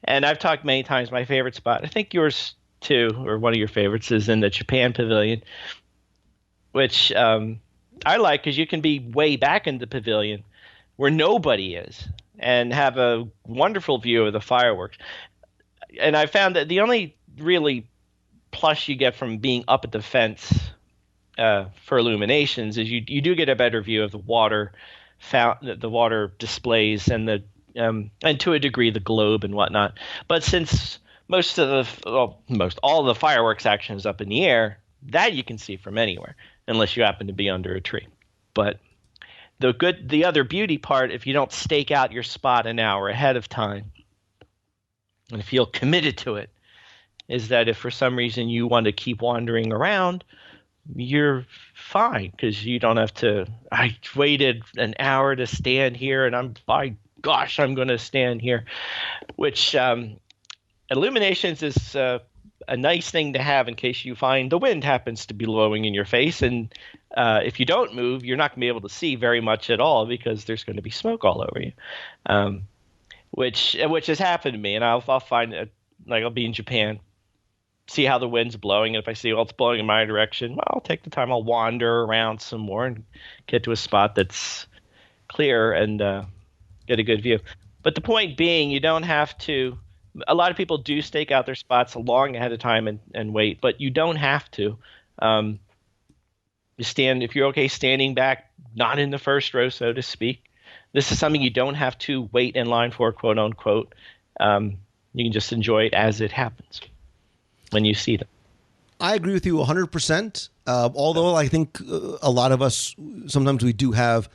And I've talked many times, my favorite spot, I think yours too, or one of your favorites, is in the Japan Pavilion, which I like because you can be way back in the pavilion where nobody is and have a wonderful view of the fireworks. And I found that the only really plus you get from being up at the fence for illuminations is you do get a better view of the water the water displays and and to a degree the globe and whatnot. But since all the fireworks action is up in the air, that you can see from anywhere unless you happen to be under a tree. But the other beauty part, if you don't stake out your spot an hour ahead of time and feel committed to it, is that if for some reason you want to keep wandering around, you're fine because you don't have to. I waited an hour to stand here, and by gosh, I'm going to stand here. Which illuminations is a nice thing to have in case you find the wind happens to be blowing in your face, and if you don't move, you're not going to be able to see very much at all because there's going to be smoke all over you. Which has happened to me, and I'll find it, like I'll be in Japan, see how the wind's blowing. And if I see, well, it's blowing in my direction, well, I'll take the time. I'll wander around some more and get to a spot that's clear and get a good view. But the point being, you don't have to. A lot of people do stake out their spots long ahead of time and wait, but you don't have to. You stand, if you're okay standing back, not in the first row, so to speak. This is something you don't have to wait in line for, quote unquote. You can just enjoy it as it happens when you see them. I agree with you 100%. Although I think a lot of us, sometimes we do have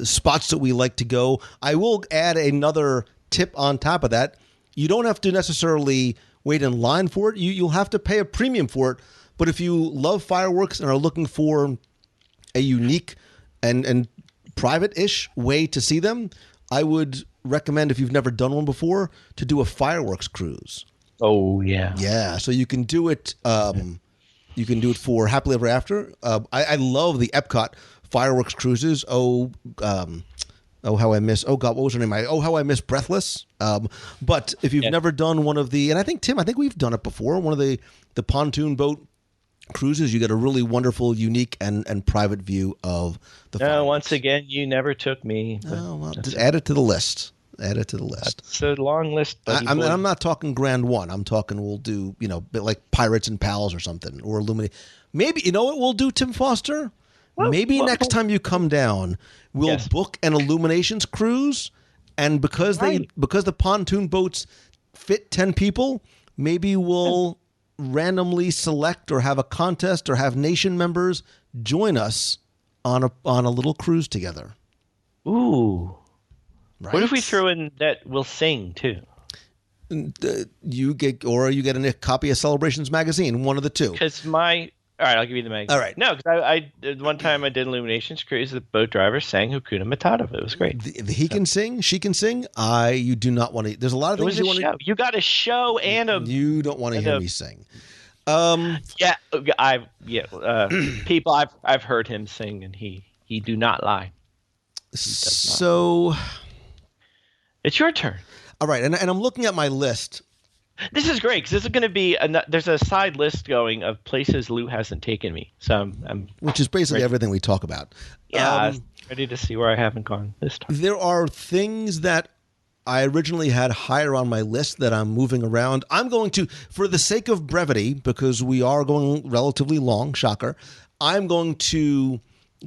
spots that we like to go. I will add another tip on top of that. You don't have to necessarily wait in line for it. You'll have to pay a premium for it. But if you love fireworks and are looking for a unique and private-ish way to see them, I would recommend, if you've never done one before, to do a fireworks cruise. Oh, yeah. Yeah, so you can do it. You can do it for Happily Ever After. I love the Epcot fireworks cruises. Oh, how I miss. Oh God, what was her name? How I miss Breathless. But if you've never done one of the, and I think Tim, we've done it before. One of the pontoon boat cruises, you get a really wonderful, unique, and private view of the. No, once again, you never took me. Oh, well, just add it to the list. Add it to the list. It's a long list. I'm not talking Grand One. I'm talking we'll do, bit like Pirates and Pals or something, or Illuminate. Maybe, you know what we'll do, Tim Foster? Maybe next time you come down, we'll book an Illuminations cruise, and because the pontoon boats fit 10 people, maybe we'll randomly select or have a contest or have nation members join us on a little cruise together. Ooh. Right? What if we throw in that we'll sing too? You get a copy of Celebrations magazine, one of the two. Because all right, I'll give you the magazine. All right. No, because I one time I did Illuminations cruise. The boat driver sang Hakuna Matata. It was great. He can sing. She can sing. You do not want to. There's a lot of things you want to. You got a show and a. You don't want to hear me sing. People, I've heard him sing, and he do not lie. So, it's your turn. All right, and I'm looking at my list. This is great because this is going to be there's a side list going of places Lou hasn't taken me. So I'm which is basically everything we talk about. Yeah, I'm ready to see where I haven't gone this time. There are things that I originally had higher on my list that I'm moving around. I'm going to, for the sake of brevity, because we are going relatively long, shocker, I'm going to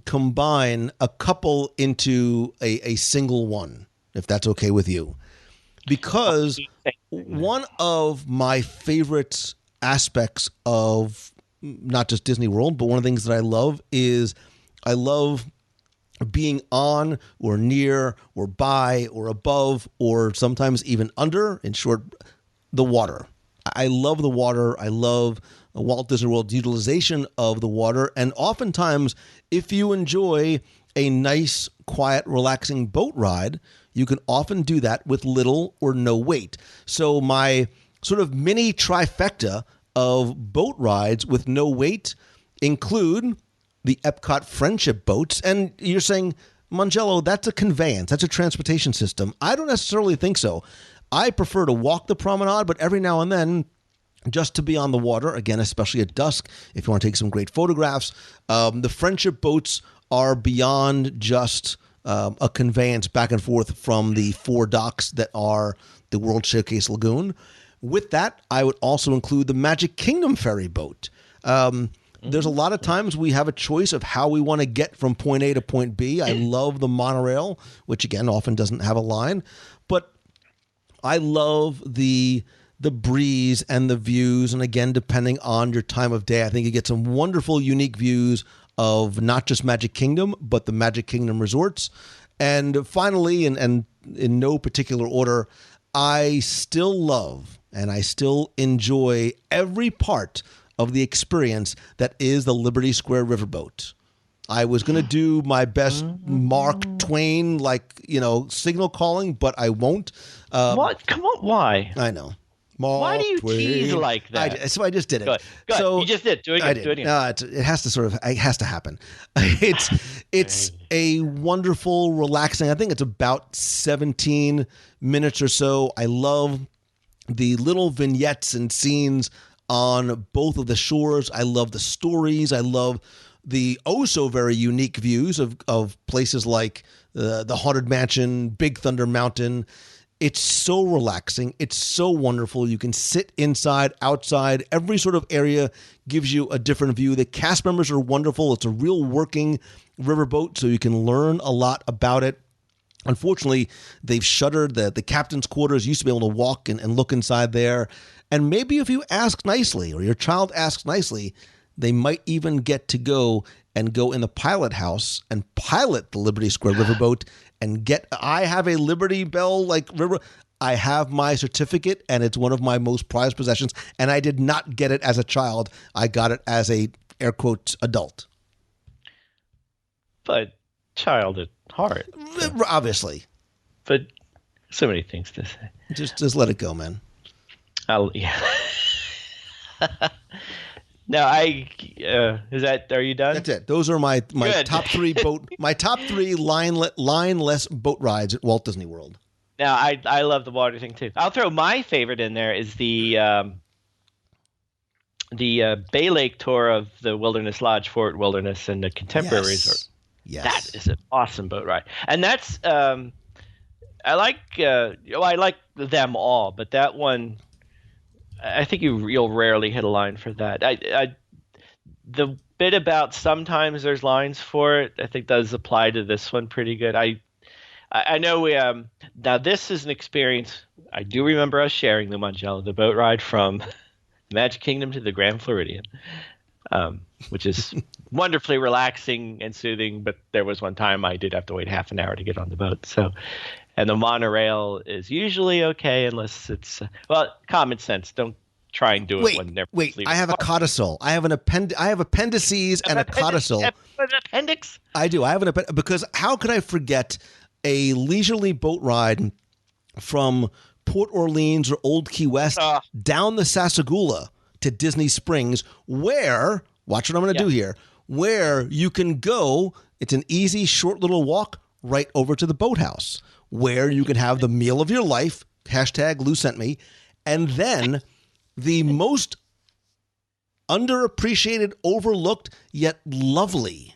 combine a couple into a single one, if that's okay with you. Because one of my favorite aspects of not just Disney World, but one of the things that I love is I love being on or near or by or above or sometimes even under, in short, the water. I love the water. I love Walt Disney World's utilization of the water. And oftentimes, if you enjoy a nice, quiet, relaxing boat ride, you can often do that with little or no wait. So my sort of mini trifecta of boat rides with no wait include the Epcot Friendship boats. And you're saying, Mangello, that's a conveyance. That's a transportation system. I don't necessarily think so. I prefer to walk the promenade, but every now and then, just to be on the water, again, especially at dusk, if you want to take some great photographs, the Friendship boats are beyond just a conveyance back and forth from the 4 docks that are the World Showcase Lagoon. With that, I would also include the Magic Kingdom ferry boat. There's a lot of times we have a choice of how we want to get from point A to point B. I love the monorail, which again often doesn't have a line, but I love the breeze and the views. And again, depending on your time of day, I think you get some wonderful, unique views of not just Magic Kingdom, but the Magic Kingdom resorts. And finally, and in no particular order, I still love and I still enjoy every part of the experience that is the Liberty Square Riverboat. I was going to do my best Mark Twain, signal calling, but I won't. What? Come on, why? I know. Why do you tease like that? So I just did it. Good. So you just did. Do it again. I did. Do it again. It has to happen. It's a wonderful, relaxing. I think it's about 17 minutes or so. I love the little vignettes and scenes on both of the shores. I love the stories. I love the so very unique views of places like the Haunted Mansion, Big Thunder Mountain. It's so relaxing. It's so wonderful. You can sit inside, outside. Every sort of area gives you a different view. The cast members are wonderful. It's a real working riverboat, so you can learn a lot about it. Unfortunately, they've shuttered the captain's quarters. You used to be able to walk and look inside there. And maybe if you ask nicely or your child asks nicely, they might even get to go in the pilot house and pilot the Liberty Square riverboat and I have a Liberty Bell river. I have my certificate and it's one of my most prized possessions. And I did not get it as a child. I got it as a air quotes adult. But child at heart. Obviously. But so many things to say. Just let it go, man. Yeah. Now, are you done? That's it. Those are my top three lineless boat rides at Walt Disney World. Now, I love the water thing too. I'll throw my favorite in there is the Bay Lake tour of the Wilderness Lodge, Fort Wilderness, and the Contemporary Resort. Yes. That is an awesome boat ride, and that's I like them all, but that one, I think you'll rarely hit a line for that. The bit about sometimes there's lines for it, I think does apply to this one pretty good. I know we now this is an experience I do remember us sharing the Mangello, the boat ride from Magic Kingdom to the Grand Floridian, which is wonderfully relaxing and soothing. But there was one time I did have to wait half an hour to get on the boat. So, and the monorail is usually okay unless it's common sense. Don't try and do it when they're Wait, I have a codicil. I have appendices and a codicil. An appendix? I do. I have an appendix because how could I forget a leisurely boat ride from Port Orleans or Old Key West down the Sassagoula to Disney Springs, where, watch what I'm going to do here, where you can go, it's an easy, short little walk right over to the boathouse, where you can have the meal of your life, #Lou sent me, and then the most underappreciated, overlooked, yet lovely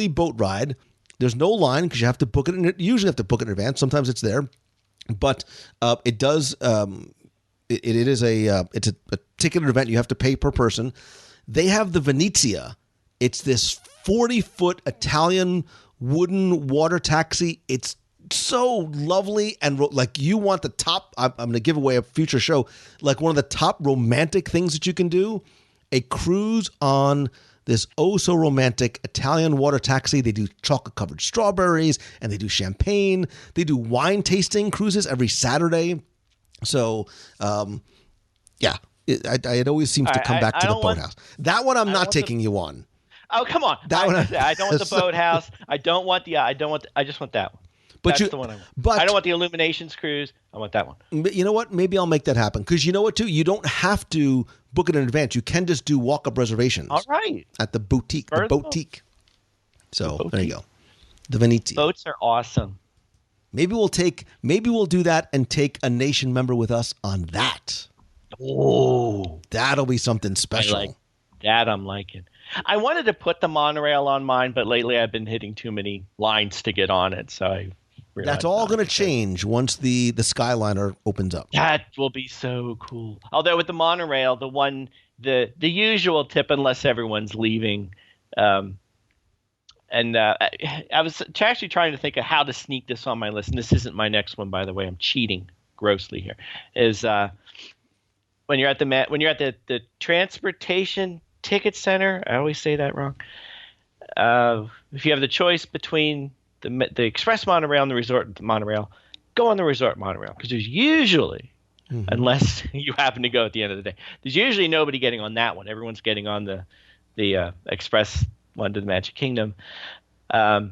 boat ride. There's no line because you have to book it. You usually have to book it in advance. Sometimes it's there, but it does. It's a ticketed event. You have to pay per person. They have the Venezia. It's this 40-foot Italian wooden water taxi. It's so lovely and you want the top. I'm going to give away a future show. Like one of the top romantic things that you can do, a cruise on this so romantic Italian water taxi. They do chocolate covered strawberries and they do champagne. They do wine tasting cruises every Saturday. So, it always seems to come back to the boathouse. That one I'm not taking you on. Oh, come on. I don't want the boathouse. I just want that one. That's the one I want. But I don't want the Illuminations cruise. I want that one. But you know what? Maybe I'll make that happen. Because you know what, too? You don't have to book it in advance. You can just do walk-up reservations. All right. At the boutique. So, there you go. The Venezia. Boats are awesome. Maybe we'll do that and take a nation member with us on that. Oh. That'll be something special. I like that. I'm liking. I wanted to put the monorail on mine, but lately I've been hitting too many lines to get on it, so I realized that's all going to change once the Skyliner opens up. That will be so cool. Although with the monorail, the usual tip, unless everyone's leaving, I was actually trying to think of how to sneak this on my list, and this isn't my next one, by the way. I'm cheating grossly here. Is when you're at the transportation ticket center, I always say that wrong. If you have the choice between the express monorail and the resort monorail, go on the resort monorail because there's usually, unless you happen to go at the end of the day, there's usually nobody getting on that one. Everyone's getting on the express one to the Magic Kingdom. So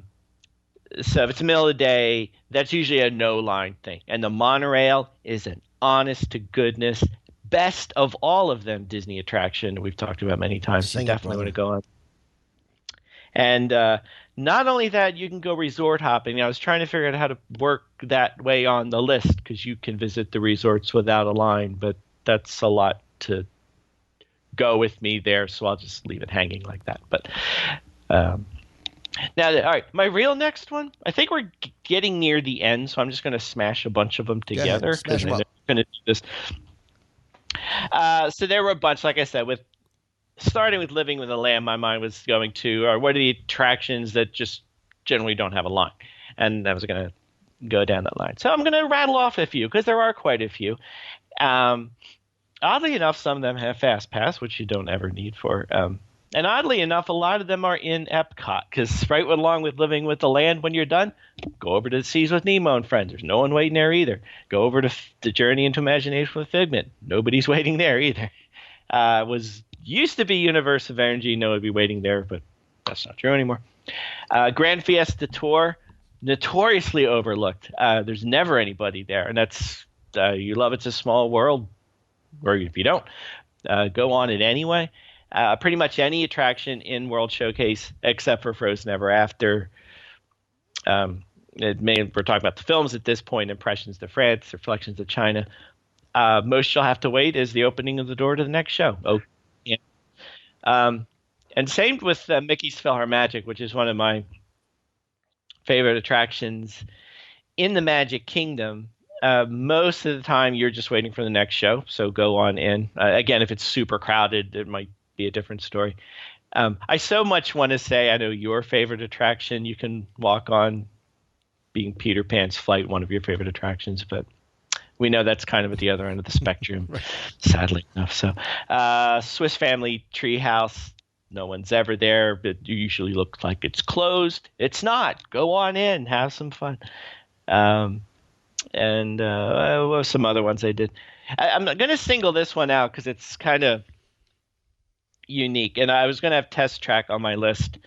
if it's the middle of the day, that's usually a no line thing. And the monorail is an honest to goodness best of all of them Disney attraction we've talked about many times. You definitely want to go on. And not only that, you can go resort hopping. I was trying to figure out how to work that way on the list because you can visit the resorts without a line, but that's a lot to go with me there, so I'll just leave it hanging like that. But now, all right, my real next one, I think we're getting near the end, so I'm just going to smash a bunch of them together because I'm going to do this. So there were a bunch, like I said, with starting with Living with a Lamb, my mind was going to, or what are the attractions that just generally don't have a line? And I was going to go down that line. So I'm going to rattle off a few because there are quite a few. Oddly enough, some of them have Fast Pass, which you don't ever need for. And oddly enough, a lot of them are in Epcot because right along with Living with the Land, when you're done, go over to the Seas with Nemo and Friends. There's no one waiting there either. Go over to the Journey into Imagination with Figment. Nobody's waiting there either. Used to be Universe of Energy. No one would be waiting there, but that's not true anymore. Grand Fiesta Tour, notoriously overlooked. There's never anybody there, and that's you love It's a Small World, or if you don't, go on it anyway. Pretty much any attraction in World Showcase except for Frozen Ever After. We're talking about the films at this point, Impressions to France, Reflections of China. Most you'll have to wait is the opening of the door to the next show. Oh, yeah. And same with Mickey's PhilharMagic, which is one of my favorite attractions in the Magic Kingdom. Most of the time, you're just waiting for the next show, so go on in. Again, if it's super crowded, it might be a different story. I so much want to say I know your favorite attraction you can walk on, being Peter Pan's Flight, one of your favorite attractions, but we know that's kind of at the other end of the spectrum, right. Sadly enough. So Swiss Family Treehouse, no one's ever there, but it usually looks like it's closed. It's not. Go on in, have some fun. And some other ones I did. I'm going to single this one out because it's kind of unique. And I was going to have Test Track on my list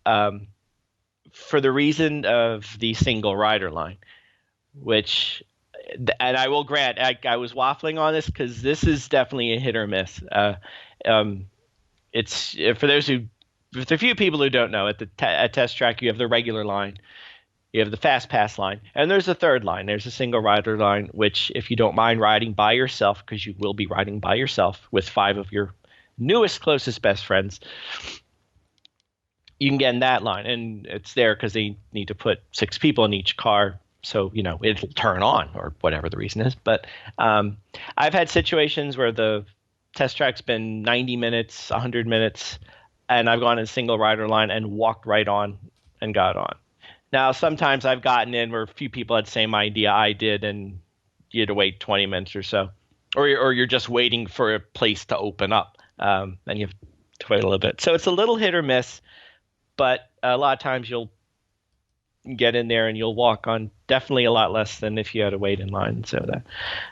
for the reason of the single rider line, which, and I will grant, I was waffling on this because this is definitely a hit or miss. It's for the few people who don't know, at Test Track, you have the regular line. You have the Fast Pass line, and there's a third line. There's a single rider line, which if you don't mind riding by yourself, because you will be riding by yourself with 5 of your newest, closest best friends, you can get in that line. And it's there because they need to put 6 people in each car, so, it'll turn on or whatever the reason is. But I've had situations where the Test Track's been 90 minutes, 100 minutes, and I've gone in a single rider line and walked right on and got on. Now, sometimes I've gotten in where a few people had the same idea I did, and you had to wait 20 minutes or so. Or you're just waiting for a place to open up, and you have to wait a little bit. So it's a little hit or miss, but a lot of times you'll get in there and you'll walk on definitely a lot less than if you had to wait in line. So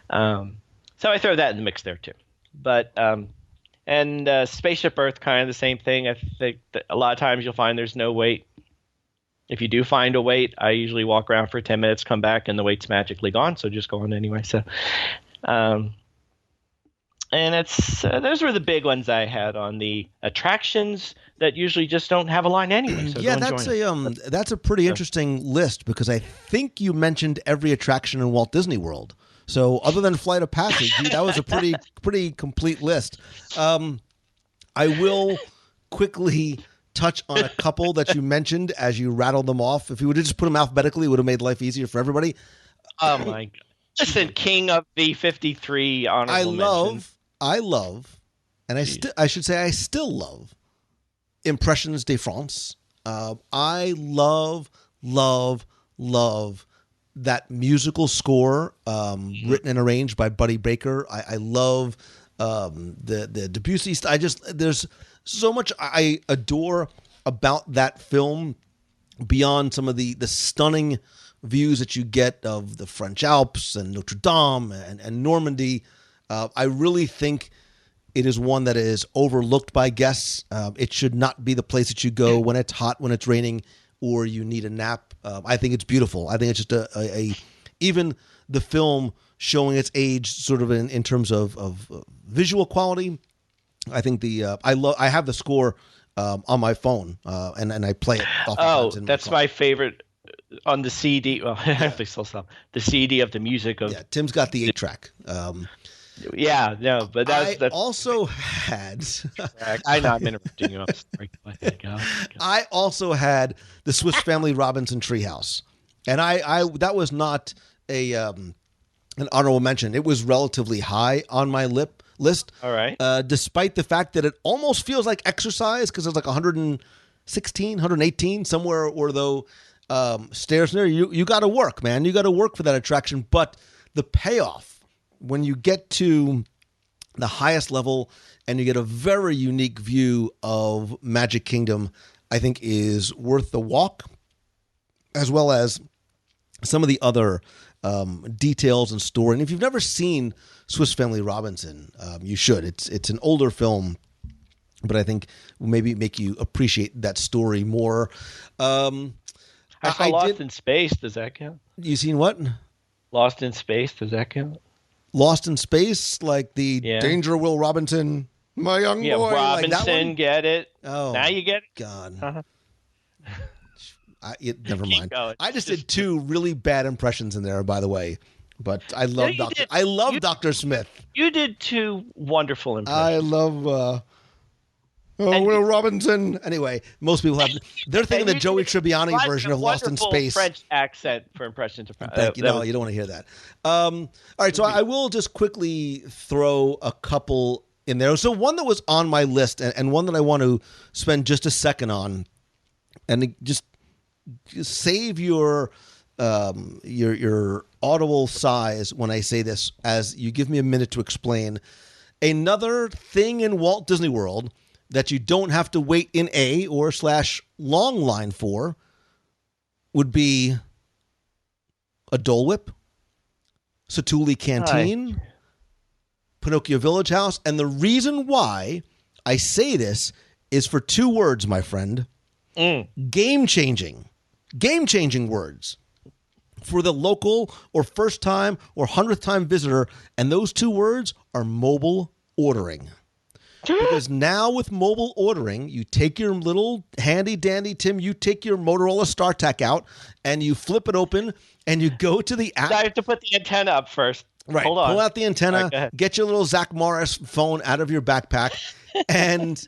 I throw that in the mix there too. But Spaceship Earth, kind of the same thing. I think that a lot of times you'll find there's no wait. If you do find a wait, I usually walk around for 10 minutes, come back, and the wait's magically gone. So just go on anyway. So, and those were the big ones I had on the attractions that usually just don't have a line anyway. So yeah, that's a pretty interesting list because I think you mentioned every attraction in Walt Disney World. So other than Flight of Passage, that was a pretty complete list. I will quickly touch on a couple that you mentioned as you rattled them off. If you would have just put them alphabetically, it would have made life easier for everybody. Oh my God. Listen, king of the 53 honorable mentions. I love, and I should say I still love Impressions de France. I love that musical score written and arranged by Buddy Baker. I love the Debussy. There's so much I adore about that film beyond some of the stunning views that you get of the French Alps and Notre Dame and Normandy. I really think it is one that is overlooked by guests. It should not be the place that you go when it's hot, when it's raining, or you need a nap. I think it's beautiful. I think it's just a even the film showing its age sort of in terms of visual quality. I think I have the score on my phone, and I play it. Oh, oftentimes in that's car. my favorite on the CD. Well, they still sell the CD of the music of. Yeah, Tim's got the 8-track. Yeah, no, but that's also had. I know I'm interrupting you. I'm sorry. Go ahead, go. I also had the Swiss Family Robinson Treehouse, and I that was not an honorable mention. It was relatively high on my list. All right. Despite the fact that it almost feels like exercise because it's like 116, 118 somewhere, or though stairs in there. You got to work, man. You got to work for that attraction, but the payoff when you get to the highest level and you get a very unique view of Magic Kingdom, I think is worth the walk, as well as some of the other details and story. And if you've never seen Swiss Family Robinson, you should. It's an older film, but I think will maybe make you appreciate that story more. I saw Lost in Space. Does that count? You seen what? Lost in Space. Does that count? Lost in Space, like the Danger Will Robinson, my young boy. Robinson, like that one? Get it? Oh, now you get it. God. Uh-huh. Never mind. Going. I just did 2 really bad impressions in there, by the way. But I love Dr. Smith. You did 2 wonderful impressions. I love Will Robinson. Anyway, most people have. They're thinking the Joey Tribbiani version of Lost in Space. French accent for impressions. Thank you. No, you don't want to hear that. All right, so I will just quickly throw a couple in there. So one that was on my list, and one that I want to spend just a second on, and just save your audible sighs when I say this, as you give me a minute to explain. Another thing in Walt Disney World that you don't have to wait in /long line for would be a Dole Whip, Satuli Canteen, Pinocchio Village House. And the reason why I say this is for 2 words, my friend. Game-changing. Game-changing words for the local or first-time or 100th-time visitor. And those 2 words are mobile ordering. Because now with mobile ordering, you take your little handy-dandy, Tim, you take your Motorola StarTAC out, and you flip it open, and you go to the app. I have to put the antenna up first. Right. Hold on. Pull out the antenna, right, get your little Zach Morris phone out of your backpack, and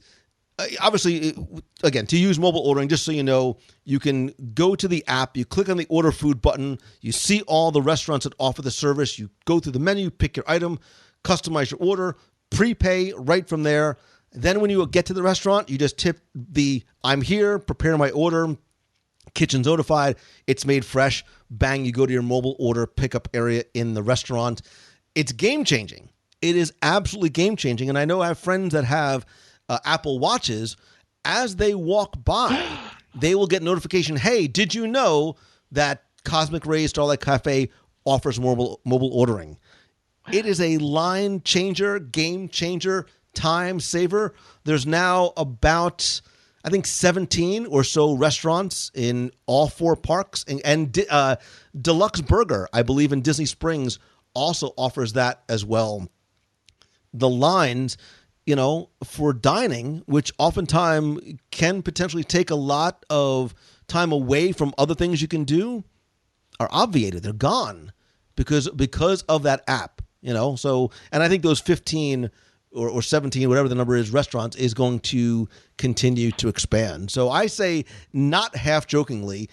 obviously, again, to use mobile ordering, just so you know, you can go to the app, you click on the Order Food button, you see all the restaurants that offer the service, you go through the menu, pick your item, customize your order, prepay right from there. Then when you get to the restaurant, you just tip the "I'm here, prepare my order, kitchen's notified, it's made fresh." Bang, you go to your mobile order pickup area in the restaurant. It's game-changing. It is absolutely game-changing. And I know I have friends that have Apple Watches. As they walk by, they will get notification, hey, did you know that Cosmic Rays Starlight Cafe offers mobile ordering? It is a line changer, game changer, time saver. There's now about, I think, 17 or so restaurants in all 4 parks. And Deluxe Burger, I believe, in Disney Springs also offers that as well. The lines, for dining, which oftentimes can potentially take a lot of time away from other things you can do, are obviated. They're gone because of that app. So, and I think those 15 or 17, whatever the number is, restaurants is going to continue to expand. So I say, not half jokingly,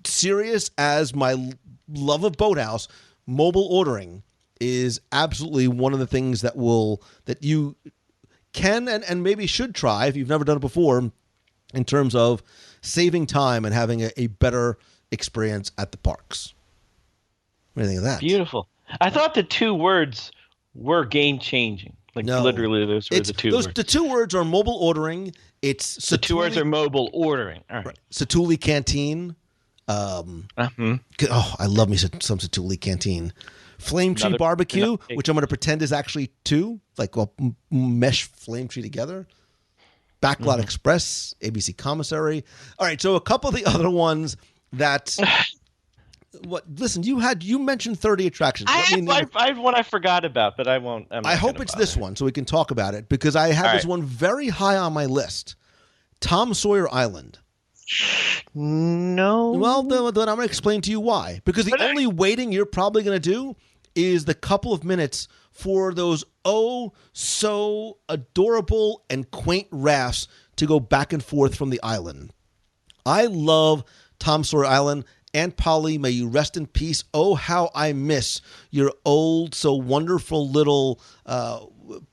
serious as my love of Boathouse, mobile ordering is absolutely one of the things that you can and maybe should try if you've never done it before, in terms of saving time and having a better experience at the parks. What do you think of that? Beautiful. I thought the 2 words were game-changing. Literally, those were the 2 words. The 2 words are mobile ordering. It's the 2 words are mobile ordering. All right. Satuli Canteen. Oh, I love me some Satuli Canteen. Flame Tree Barbecue, which I'm going to pretend is actually 2, mesh Flame Tree together. Backlot Express, ABC Commissary. All right, so a couple of the other ones that... Listen, you mentioned 30 attractions. I have one I forgot about, but I won't. I hope it's this one so we can talk about it, because I have this one very high on my list. Tom Sawyer Island. No. Well, then I'm going to explain to you why. Because the only waiting you're probably going to do is the couple of minutes for those so adorable and quaint rafts to go back and forth from the island. I love Tom Sawyer Island. Aunt Polly, may you rest in peace. Oh, how I miss your old, so wonderful little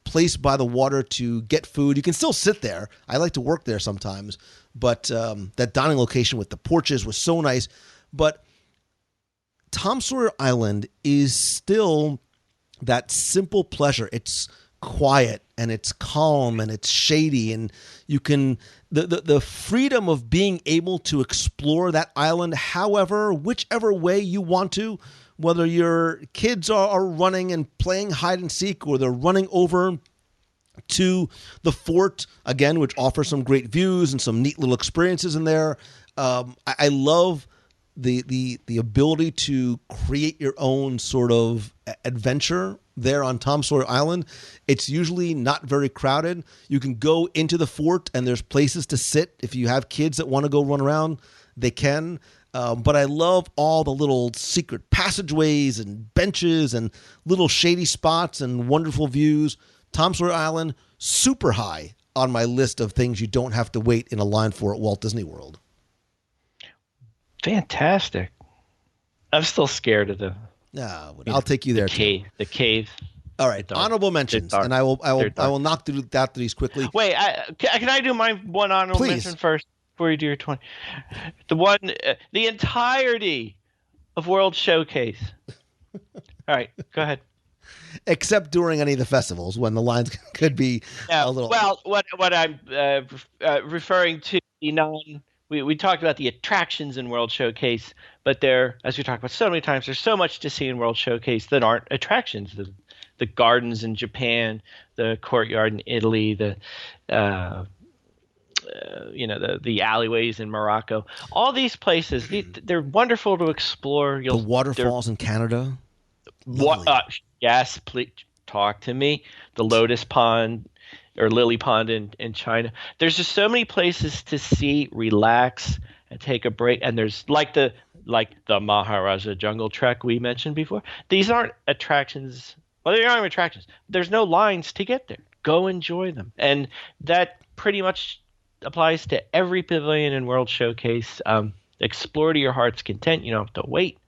place by the water to get food. You can still sit there. I like to work there sometimes. But that dining location with the porches was so nice. But Tom Sawyer Island is still that simple pleasure. It's quiet and it's calm and it's shady, and you can the freedom of being able to explore that island whichever way you want to, whether your kids are running and playing hide and seek, or they're running over to the fort again, which offers some great views and some neat little experiences in there. I love the ability to create your own sort of adventure there on Tom Sawyer Island. It's usually not very crowded. You can go into the fort and there's places to sit. If you have kids that want to go run around, they can. But I love all the little secret passageways and benches and little shady spots and wonderful views. Tom Sawyer Island, super high on my list of things you don't have to wait in a line for at Walt Disney World. Fantastic. I'm still scared of the. No, I'll take you there too. The cave. All right, honorable mentions, and I will knock through these quickly. Wait, can I do my one honorable mention first before you do your 20? The entirety of World Showcase. All right, go ahead. Except during any of the festivals when the lines could be a little. Well, what I'm referring to, we talked about the attractions in World Showcase, but as we talked about so many times, there's so much to see in World Showcase that aren't attractions. The gardens in Japan, the courtyard in Italy, the alleyways in Morocco. All these places, they're wonderful to explore. The waterfalls in Canada. Yes, please talk to me. The Lotus Pond or Lily Pond in China. There's just so many places to see, relax, and take a break. And there's like the Maharaja Jungle Trek we mentioned before. These aren't attractions. Well, they aren't attractions. There's no lines to get there. Go enjoy them. And that pretty much applies to every pavilion in World Showcase. Explore to your heart's content. You don't have to wait.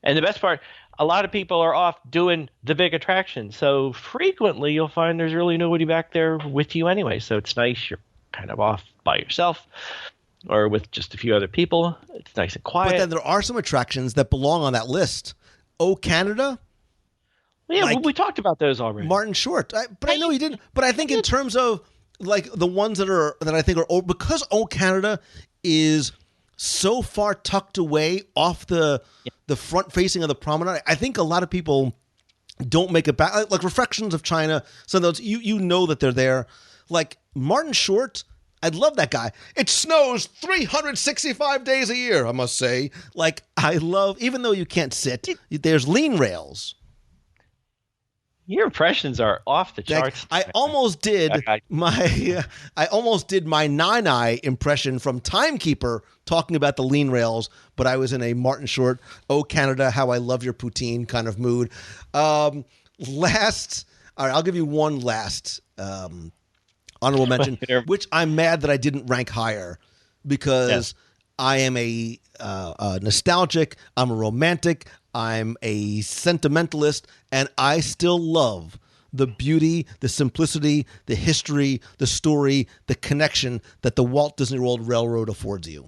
And the best part, a lot of people are off doing the big attractions. So frequently you'll find there's really nobody back there with you anyway. So it's nice. You're kind of off by yourself or with just a few other people. It's nice and quiet. But then there are some attractions that belong on that list. Oh, Canada? Yeah, we talked about those already. Martin Short. I know he didn't. But I think in terms of like the ones that I think are old, because Oh, Canada is so far tucked away off the front facing of the promenade. I think a lot of people don't make it back. Like Reflections of China, some of those, you know that they're there. Like Martin Short, I love that guy. It snows 365 days a year, I must say. Like I love, even though you can't sit, there's lean rails. Your impressions are off the charts. I almost did my Nine-Eye impression from Timekeeper talking about the lean rails, but I was in a Martin Short, Oh Canada, how I love your poutine kind of mood. All right, I'll give you one last honorable mention, which I'm mad that I didn't rank higher because I am a nostalgic, I'm a romantic, I'm a sentimentalist, and I still love the beauty, the simplicity, the history, the story, the connection that the Walt Disney World Railroad affords you.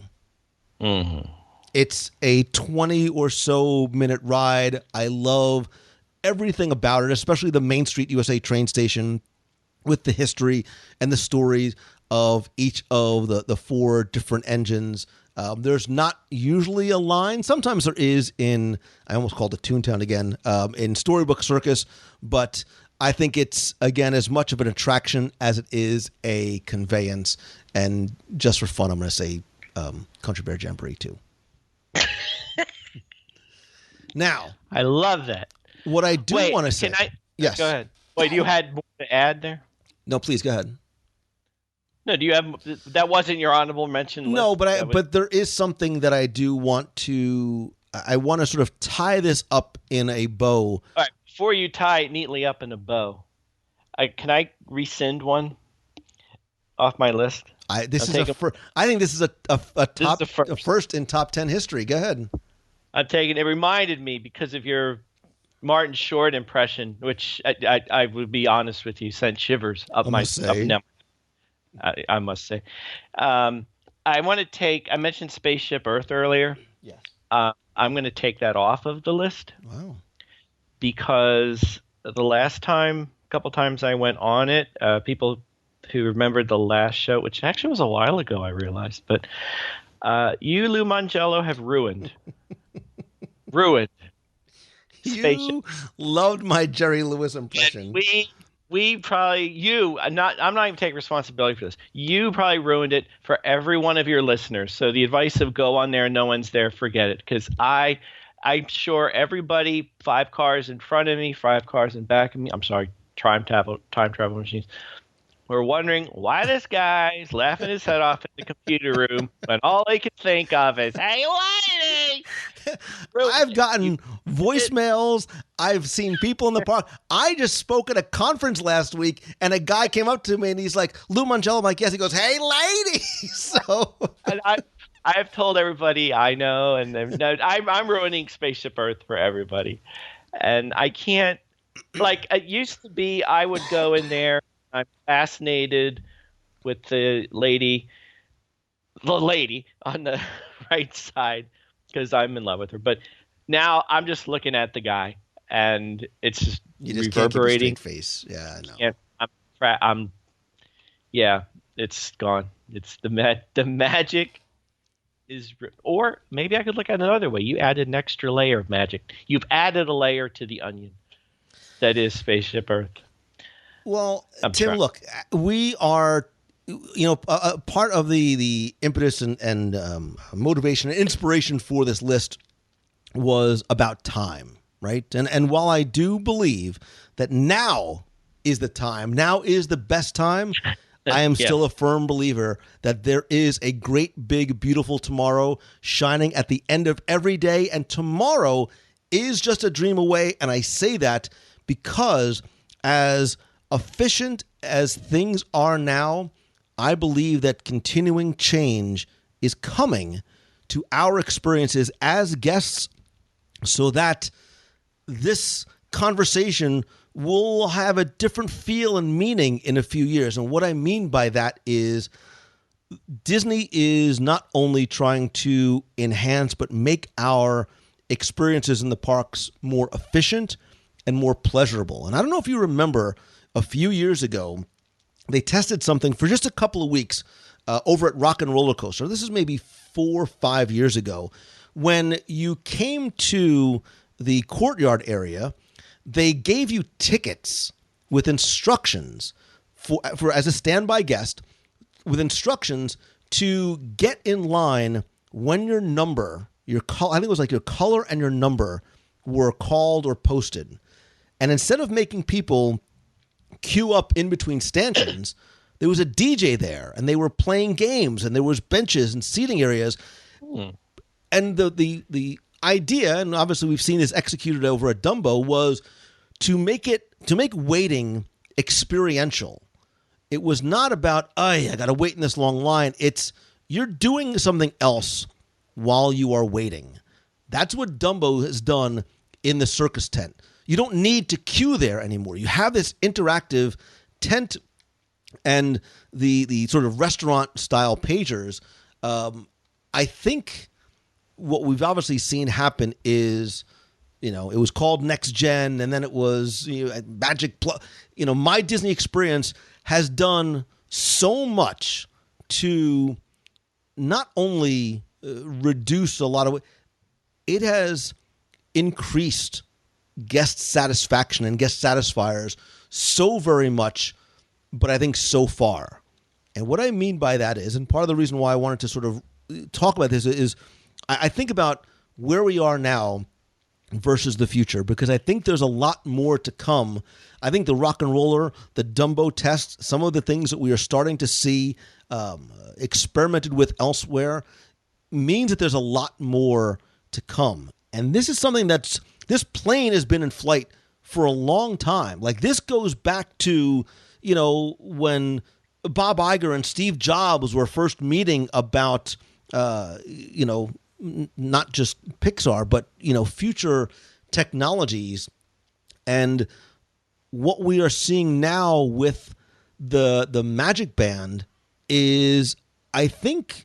Mm-hmm. It's a 20 or so minute ride. I love everything about it, especially the Main Street USA train station with the history and the stories of each of the four different engines. There's not usually a line. Sometimes there is I almost called it Toontown again, in Storybook Circus, but I think it's, again, as much of an attraction as it is a conveyance. And just for fun, I'm going to say Country Bear Jamboree too. Now, I love that. What I do want to say. Can I? Yes. Go ahead. Wait, you had more to add there? No, please go ahead. No, do you have that? Wasn't your honorable mention list? No, That was- but there is something that I do want to. I want to sort of tie this up in a bow. All right, before you tie it neatly up in a bow, can I rescind one off my list? I think this is a top the first. a first in top 10 history. Go ahead. I'm taking it. Reminded me because of your Martin Short impression, which I would be honest with you, sent shivers up my up now. I must say. I want to take. I mentioned Spaceship Earth earlier. Yes. I'm going to take that off of the list. Wow. Because the couple times I went on it, people who remembered the last show, which actually was a while ago, I realized, but you, Lou Mangello, have ruined. You loved my Jerry Lewis impression. And we probably I'm not even taking responsibility for this. You probably ruined it for every one of your listeners. So the advice of go on there, no one's there, forget it. Because I'm sure everybody, 5 cars in front of me, 5 cars in back of me. I'm sorry, time travel machines. We're wondering why this guy's laughing his head off in the computer room when all he can think of is, "Hey, Whitey!" I've gotten voicemails. I've seen people in the park. I just spoke at a conference last week, and a guy came up to me, and he's like, "Lou Mangello." I'm like, "Yes." He goes, "Hey, lady." So and I've told everybody I know, and I'm ruining Spaceship Earth for everybody, and I can't. Like it used to be, I would go in there. I'm fascinated with the lady on the right side because I'm in love with her. But now I'm just looking at the guy, and it's just you just reverberating. Can't keep a straight face. Yeah, I know. Yeah, it's gone. It's the magic is, or maybe I could look at it another way. You added an extra layer of magic. You've added a layer to the onion that is Spaceship Earth. Well, Tim, look, we are, part of the impetus and motivation and inspiration for this list was about time, right? And while I do believe that now is the time, now is the best time, I am still a firm believer that there is a great, big, beautiful tomorrow shining at the end of every day, and tomorrow is just a dream away. And I say that because as efficient as things are now, I believe that continuing change is coming to our experiences as guests so that this conversation will have a different feel and meaning in a few years. And what I mean by that is Disney is not only trying to enhance but make our experiences in the parks more efficient and more pleasurable. And I don't know if you remember, a few years ago, they tested something for just a couple of weeks over at Rock and Roller Coaster. This is maybe 4 or 5 years ago. When you came to the courtyard area, they gave you tickets with instructions for as a standby guest, with instructions to get in line when your number, I think it was like your color and your number were called or posted. And instead of making people queue up in between stanchions, there was a DJ there, and they were playing games, and there was benches and seating areas. And the idea, and obviously we've seen this executed over at Dumbo, was to make waiting experiential. It was not about, I got to wait in this long line. It's you're doing something else while you are waiting. That's what Dumbo has done in the circus tent. You don't need to queue there anymore. You have this interactive tent and the sort of restaurant-style pagers. I think what we've obviously seen happen is, it was called Next Gen, and then it was Magic Plus. My Disney experience has done so much to not only reduce a lot of, it has increased guest satisfaction and guest satisfiers so very much, but I think so far. And what I mean by that is, and part of the reason why I wanted to sort of talk about this is I think about where we are now versus the future, because I think there's a lot more to come. I think the rock and roller, the Dumbo test, some of the things that we are starting to see experimented with elsewhere means that there's a lot more to come. And this is something this plane has been in flight for a long time. Like, this goes back to, when Bob Iger and Steve Jobs were first meeting about, not just Pixar, but, future technologies. And what we are seeing now with the Magic Band is, I think,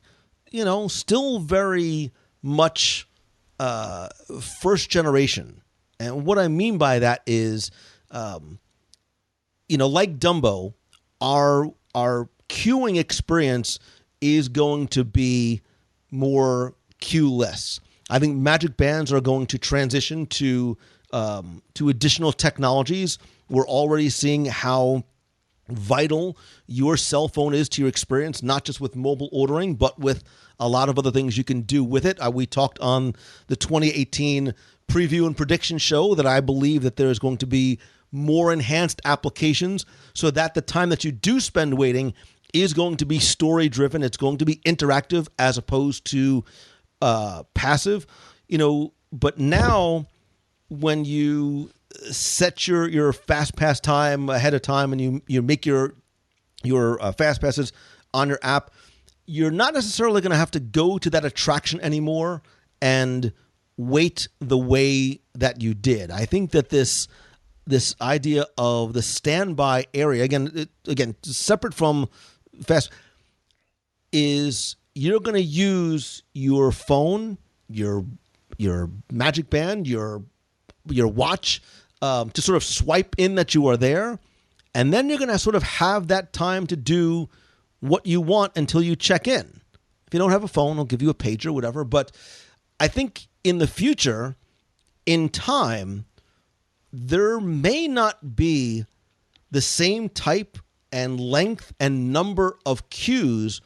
still very much first generation. And what I mean by that is, like Dumbo, our queuing experience is going to be more queue-less. I think Magic Bands are going to transition to additional technologies. We're already seeing how vital your cell phone is to your experience, not just with mobile ordering, but with a lot of other things you can do with it. We talked on the 2018 preview and prediction show that I believe that there is going to be more enhanced applications so that the time that you do spend waiting is going to be story driven. It's going to be interactive as opposed to passive. But now when you set your fast pass time ahead of time and you make your fast passes on your app, you're not necessarily going to have to go to that attraction anymore and wait the way that you did. I think that this idea of the standby area, again separate from fast, is you're going to use your phone, your Magic Band, your watch to sort of swipe in that you are there, and then you're going to sort of have that time to do what you want until you check in. If you don't have a phone, I'll give you a pager, whatever. But I think in the future, in time, there may not be the same type and length and number of queues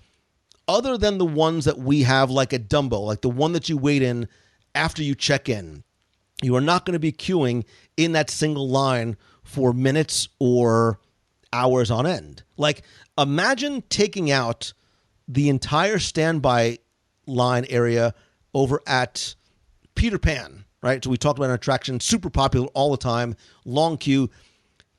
other than the ones that we have, like at Dumbo, like the one that you wait in after you check in. You are not going to be queuing in that single line for minutes or hours on end. Like, imagine taking out the entire standby line area over at Peter Pan, right? So we talked about an attraction, super popular all the time, long queue.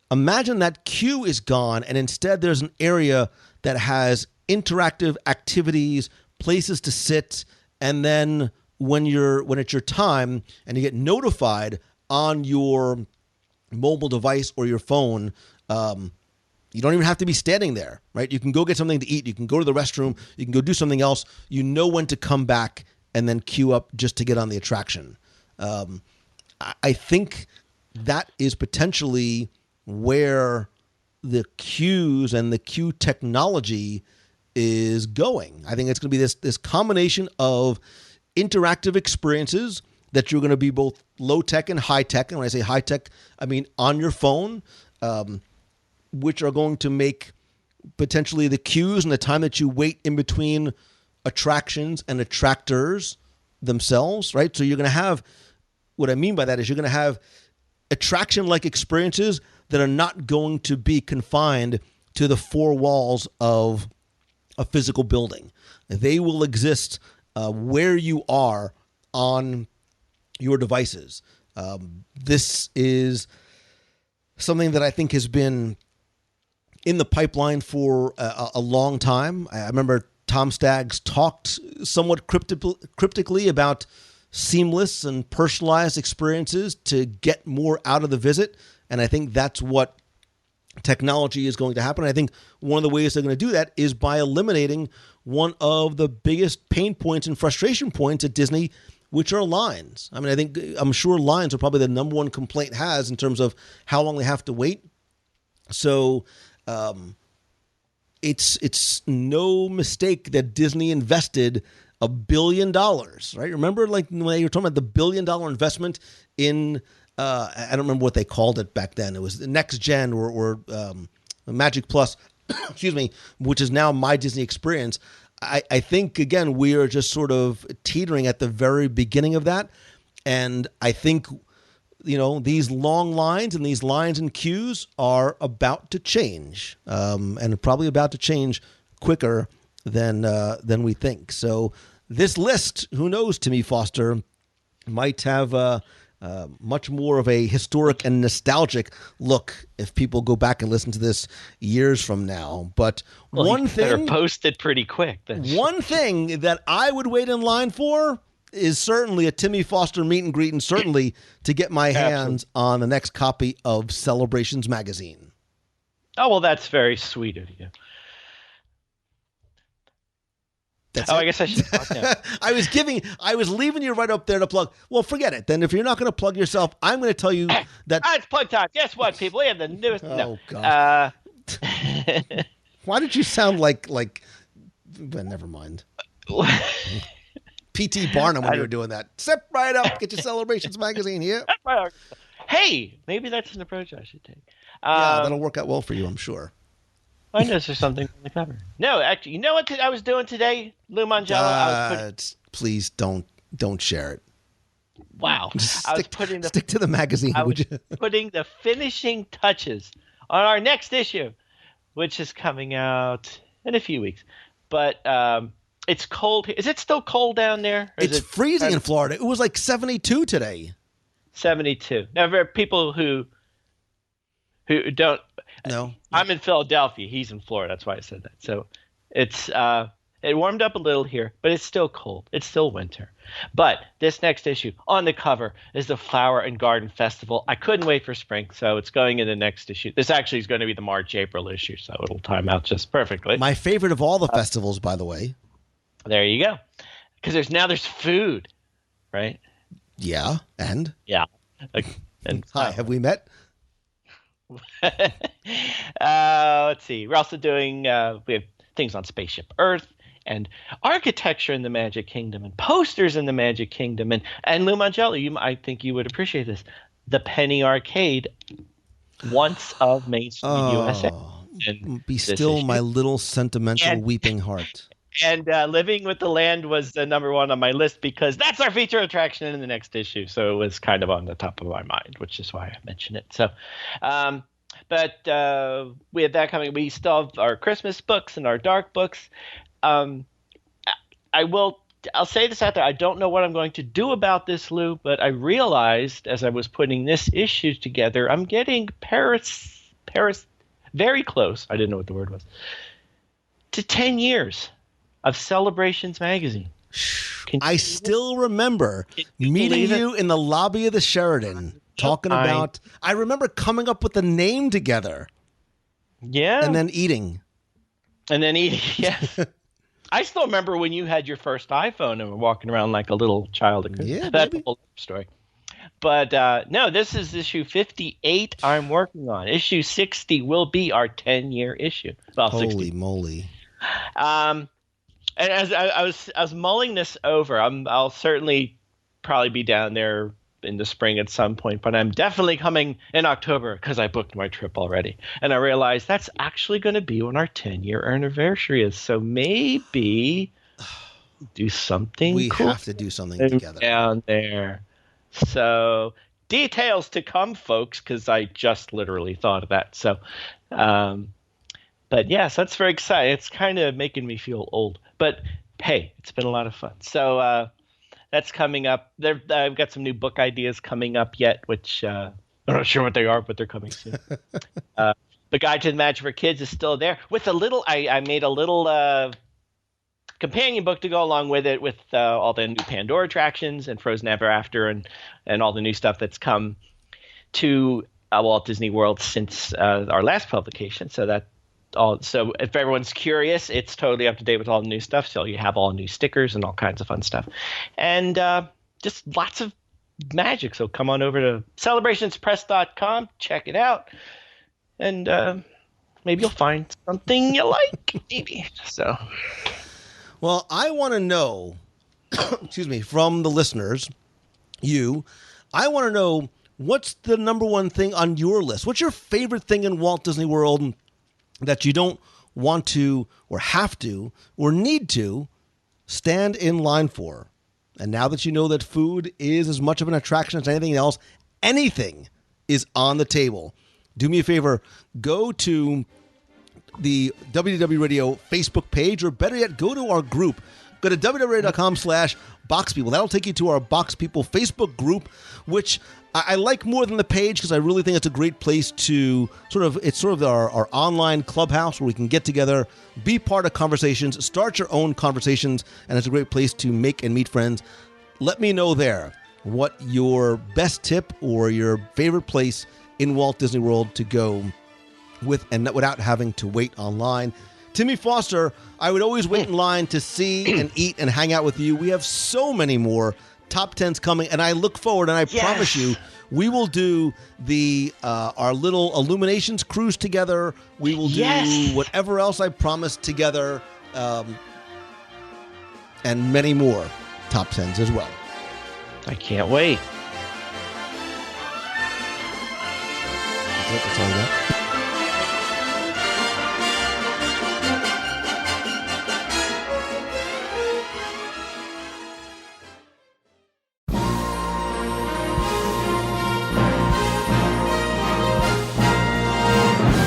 Imagine that queue is gone, and instead there's an area that has interactive activities, places to sit, and then when it's your time and you get notified on your mobile device or your phone, you don't even have to be standing there, right? You can go get something to eat. You can go to the restroom. You can go do something else. You know when to come back and then queue up just to get on the attraction. I think that is potentially where the queues and the queue technology is going. I think it's going to be this combination of interactive experiences that you're going to be both low tech and high tech. And when I say high tech, I mean on your phone, which are going to make potentially the queues and the time that you wait in between attractions and attractors themselves, right? So you're going to have, what I mean by that is you're going to have attraction-like experiences that are not going to be confined to the four walls of a physical building. They will exist where you are on your devices. This is something that I think has been in the pipeline for a long time. I remember Tom Staggs talked somewhat cryptically about seamless and personalized experiences to get more out of the visit. And I think that's what technology is going to happen. I think one of the ways they're going to do that is by eliminating one of the biggest pain points and frustration points at Disney, which are lines. I mean, I'm sure lines are probably the number one complaint has in terms of how long they have to wait. So it's no mistake that Disney invested $1 billion, right? Remember, like when you were talking about the $1 billion investment in, I don't remember what they called it back then. It was the Next Gen or Magic Plus, excuse me, which is now My Disney Experience. I think, again, we are just sort of teetering at the very beginning of that. And I think these long lines and these lines and queues are about to change, and probably about to change quicker than we think. So this list, who knows, Timmy Foster, might have much more of a historic and nostalgic look if people go back and listen to this years from now. But one thing, posted pretty quick. One thing that I would wait in line for is certainly a Timmy Foster meet and greet, and certainly to get my hands on the next copy of Celebrations magazine. Oh, well, that's very sweet of you. I guess I should talk now. I was leaving you right up there to plug. Well, forget it. Then if you're not going to plug yourself, I'm going to tell you that. It's plug time. Guess what, people? We have the newest. Oh, God. Why did you sound like well, never mind. P.T. Barnum when you were doing that. Step right up. Get your Celebrations magazine here. Hey, maybe that's an approach I should take. Yeah, that'll work out well for you, I'm sure. I know there's something on the cover. No, actually, you know what I was doing today, Lou Mangello? Please don't share it. Wow. Stick to the magazine, would you? Putting the finishing touches on our next issue, which is coming out in a few weeks. But it's cold. Is it still cold down there? It's freezing in Florida. It was like 72 today. 72. Now, there are people who don't. No, I'm in Philadelphia. He's in Florida. That's why I said that. So it's it warmed up a little here, but it's still cold. It's still winter. But this next issue on the cover is the Flower and Garden Festival. I couldn't wait for spring, so it's going in the next issue. This actually is going to be the March-April issue, so it'll time out just perfectly. My favorite of all the festivals, by the way. There you go. Because there's food, right? Yeah, and? Yeah. Hi, have we met? Let's see. We're also doing we have things on Spaceship Earth and architecture in the Magic Kingdom and posters in the Magic Kingdom and Lou Mangello, I think you would appreciate this. The Penny Arcade, once of Main Street, USA. And be still my little sentimental weeping heart. And Living with the Land was the number one on my list because that's our feature attraction in the next issue. So it was kind of on the top of my mind, which is why I mentioned it. So, but we have that coming. We still have our Christmas books and our dark books. I'll say this out there. I don't know what I'm going to do about this, Lou, but I realized as I was putting this issue together, I'm getting Paris very close. I didn't know what the word was. To 10 years. Of Celebrations magazine. I still remember meeting you in the lobby of the Sheraton, talking about. I remember coming up with the name together. Yeah. And then eating. Yes. I still remember when you had your first iPhone and were walking around like a little child. Yeah, that's a whole story. But no, this is issue 58 I'm working on. Issue 60 will be our 10-year issue. Well, Holy 60. moly. And as I was mulling this over, I'll certainly probably be down there in the spring at some point, but I'm definitely coming in October because I booked my trip already. And I realized that's actually going to be when our 10-year anniversary is. So maybe do something cool. We have to do something together. Down there. So details to come, folks, because I just literally thought of that. So, but yes, that's very exciting. It's kind of making me feel old. But hey, it's been a lot of fun. So that's coming up. I've got some new book ideas coming up yet, which I'm not sure what they are, but they're coming soon. The Guide to the Magic for Kids is still there. With a little, I made a little companion book to go along with it, with all the new Pandora attractions and Frozen Ever After and all the new stuff that's come to Walt Disney World since our last publication. So if everyone's curious, it's totally up to date with all the new stuff. So you have all new stickers and all kinds of fun stuff. And just lots of magic. So come on over to celebrationspress.com, check it out. And maybe you'll find something you like, maybe. So, well, I want to know, excuse me, from the listeners, I want to know what's the number one thing on your list? What's your favorite thing in Walt Disney World that you don't want to or have to or need to stand in line for? And now that you know that food is as much of an attraction as anything else, anything is on the table. Do me a favor, go to the WDW Radio Facebook page, or better yet, go to our group. Go to www.com/boxpeople. That'll take you to our Box People Facebook group, which I like more than the page because I really think it's a great place to it's our online clubhouse where we can get together, be part of conversations, start your own conversations, and it's a great place to make and meet friends. Let me know there what your best tip or your favorite place in Walt Disney World to go with and without having to wait online. Timmy Foster, I would always wait in line to see and eat and hang out with you. We have so many more top 10s coming, and I look forward, and I promise you, we will do our little Illuminations cruise together. We will do whatever else I promised together, and many more top 10s as well. I can't wait. That's all I got.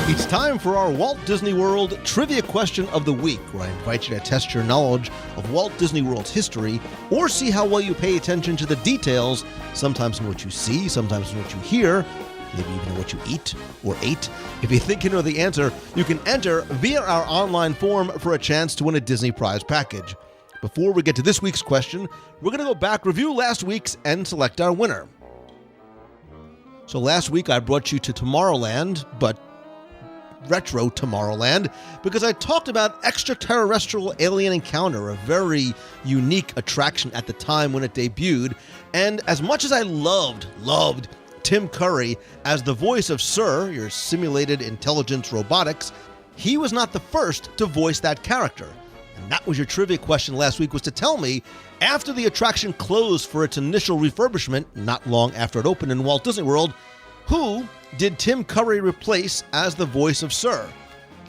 It's time for our Walt Disney World Trivia Question of the Week, where I invite you to test your knowledge of Walt Disney World's history or see how well you pay attention to the details, sometimes in what you see, sometimes in what you hear, maybe even in what you eat or ate. If you think you know the answer, you can enter via our online form for a chance to win a Disney prize package. Before we get to this week's question, we're going to go back, review last week's, and select our winner. So last week I brought you to Tomorrowland, but retro Tomorrowland, because I talked about Extraterrestrial Alien Encounter, a very unique attraction at the time when it debuted. And as much as I loved Tim Curry as the voice of Sir, your simulated intelligence robotics, he was not the first to voice that character. And that was your trivia question last week, was to tell me, after the attraction closed for its initial refurbishment, not long after it opened in Walt Disney World, who did Tim Curry replace as the voice of Sir?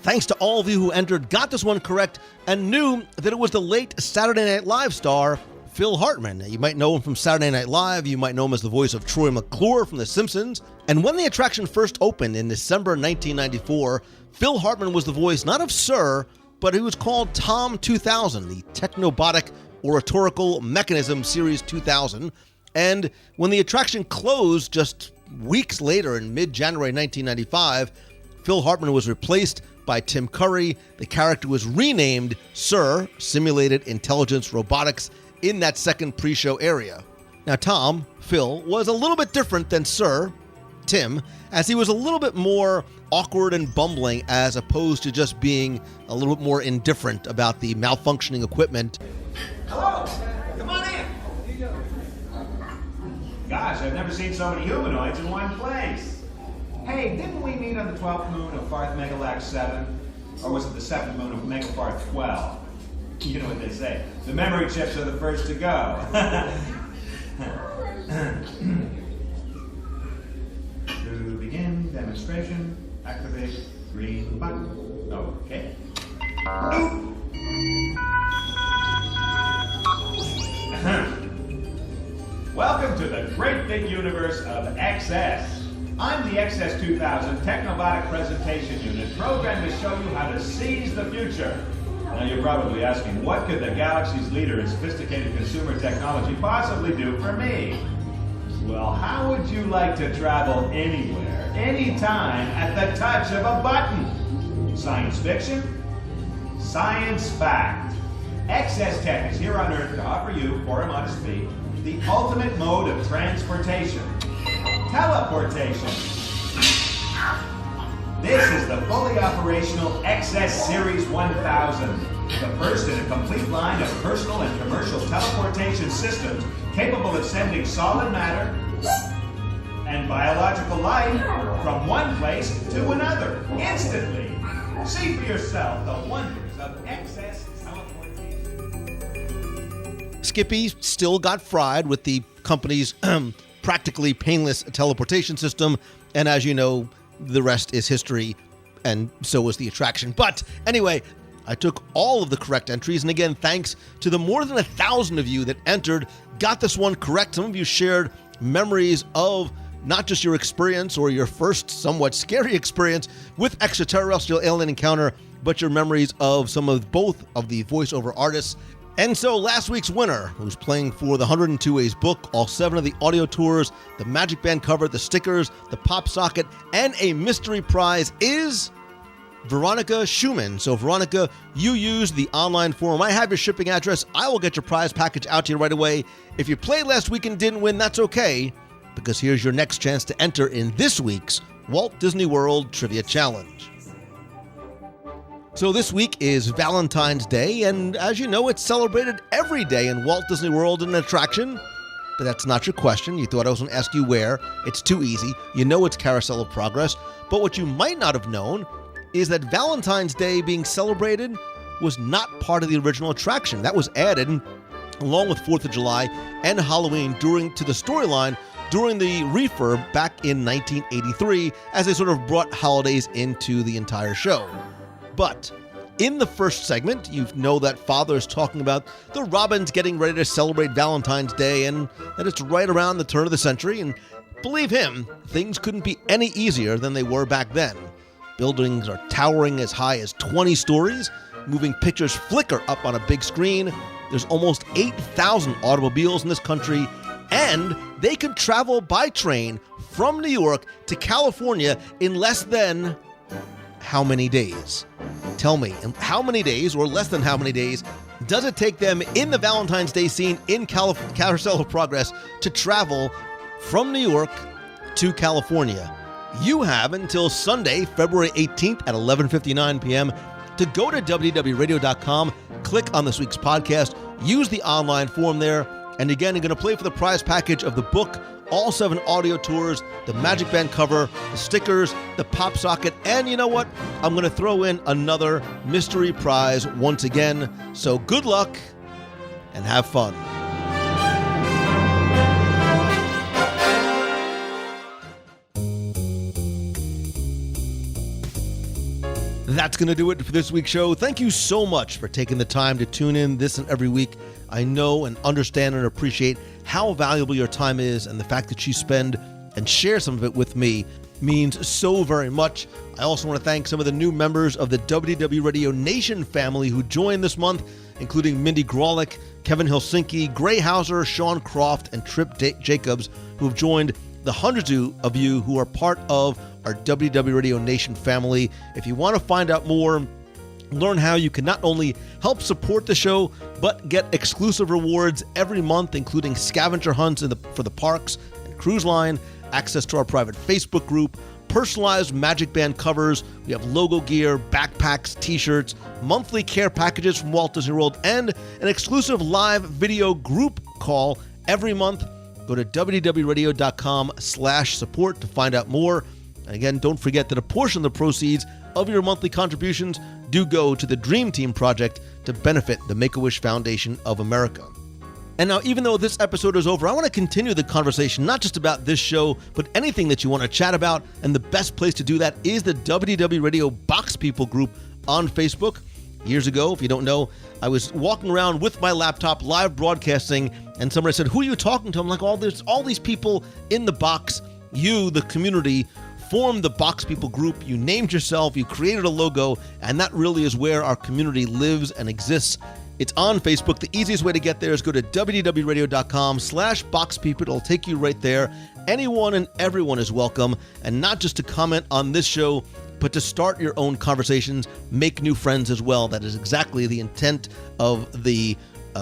Thanks to all of you who entered, got this one correct, and knew that it was the late Saturday Night Live star, Phil Hartman. You might know him from Saturday Night Live. You might know him as the voice of Troy McClure from The Simpsons. And when the attraction first opened in December 1994, Phil Hartman was the voice not of Sir, but he was called Tom 2000, the Technobotic Oratorical Mechanism Series 2000. And when the attraction closed just weeks later in mid-January 1995, Phil Hartman was replaced by Tim Curry. The character was renamed Sir, Simulated Intelligence Robotics, in that second pre-show area. Now, Phil, was a little bit different than Sir, Tim, as he was a little bit more awkward and bumbling as opposed to just being a little bit more indifferent about the malfunctioning equipment. Hello, come on in. Gosh, I've never seen so many humanoids in one place. Hey, didn't we meet on the 12th moon of Farth Megalax 7? Or was it the 7th moon of Megafarth 12? You know what they say. The memory chips are the first to go. To begin demonstration, activate green button. Okay. Welcome to the great big universe of XS. I'm the XS 2000 Technobotic Presentation Unit, programmed to show you how to seize the future. Now you're probably asking, what could the galaxy's leader in sophisticated consumer technology possibly do for me? Well, how would you like to travel anywhere, anytime, at the touch of a button? Science fiction? Science fact. XS Tech is here on Earth to offer you, for a modest fee, the ultimate mode of transportation. Teleportation. This is the fully operational XS Series 1000, the first in a complete line of personal and commercial teleportation systems capable of sending solid matter and biological life from one place to another, instantly. See for yourself the wonders of XS teleportation. Skippy still got fried with the company's practically painless teleportation system, and as you know, the rest is history, and so was the attraction. But anyway, I took all of the correct entries, and again, thanks to the more than 1,000 of you that entered, got this one correct. Some of you shared memories of not just your experience or your first somewhat scary experience with extraterrestrial alien encounter, but your memories of some of both of the voiceover artists. And so last week's winner, who's playing for the 102 Ways book, all 7 of the audio tours, the Magic Band cover, the stickers, the pop socket, and a mystery prize is Veronica Schumann. So Veronica, you used the online form. I have your shipping address. I will get your prize package out to you right away. If you played last week and didn't win, that's okay, because here's your next chance to enter in this week's Walt Disney World Trivia Challenge. So this week is Valentine's Day, and as you know, it's celebrated every day in Walt Disney World in an attraction. But that's not your question. You thought I was going to ask you where. It's too easy. You know it's Carousel of Progress. But what you might not have known is that Valentine's Day being celebrated was not part of the original attraction. That was added along with 4th of July and Halloween to the storyline during the refurb back in 1983 as they sort of brought holidays into the entire show. But in the first segment, you know that Father is talking about the Robins getting ready to celebrate Valentine's Day and that it's right around the turn of the century. And believe him, things couldn't be any easier than they were back then. Buildings are towering as high as 20 stories. Moving pictures flicker up on a big screen. There's almost 8,000 automobiles in this country. And they can travel by train from New York to California in less than how many days? Tell me, in how many days, or less than how many days, does it take them in the Valentine's Day scene in Carousel of Progress to travel from New York to California? You have until Sunday, February 18th at 11:59 p.m. to go to WDWRadio.com, click on this week's podcast, use the online form there, and again, you're going to play for the prize package of the book, all 7 audio tours, the Magic Band cover, the stickers, the pop socket, and you know what? I'm going to throw in another mystery prize once again. So good luck and have fun. That's going to do it for this week's show. Thank you so much for taking the time to tune in this and every week. I know and understand and appreciate how valuable your time is, and the fact that you spend and share some of it with me means so very much. I also want to thank some of the new members of the WDW Radio Nation family who joined this month, including Mindy Grolick, Kevin Helsinki, Gray Hauser, Sean Croft, and Trip Jacobs, who have joined the hundreds of you who are part of our WDW Radio Nation family. If you want to find out more, learn how you can not only help support the show, but get exclusive rewards every month, including scavenger hunts for the parks and cruise line, access to our private Facebook group, personalized Magic Band covers, we have logo gear, backpacks, t-shirts, monthly care packages from Walt Disney World, and an exclusive live video group call every month. Go to wdwradio.com/support to find out more. And again, don't forget that a portion of the proceeds of your monthly contributions do go to the Dream Team Project to benefit the Make-A-Wish Foundation of America. And now, even though this episode is over, I want to continue the conversation, not just about this show, but anything that you want to chat about. And the best place to do that is the WDW Radio Box People group on Facebook. Years ago, if you don't know, I was walking around with my laptop live broadcasting, and somebody said, "Who are you talking to?" I'm like, there's all these people in the box. You, the community, formed the Box People group. You named yourself, you created a logo, and that really is where our community lives and exists. It's on Facebook. The easiest way to get there is go to wdwradio.com/boxpeople. It'll take you right there. Anyone and everyone is welcome, and not just to comment on this show, but to start your own conversations, make new friends as well. That is exactly the intent of the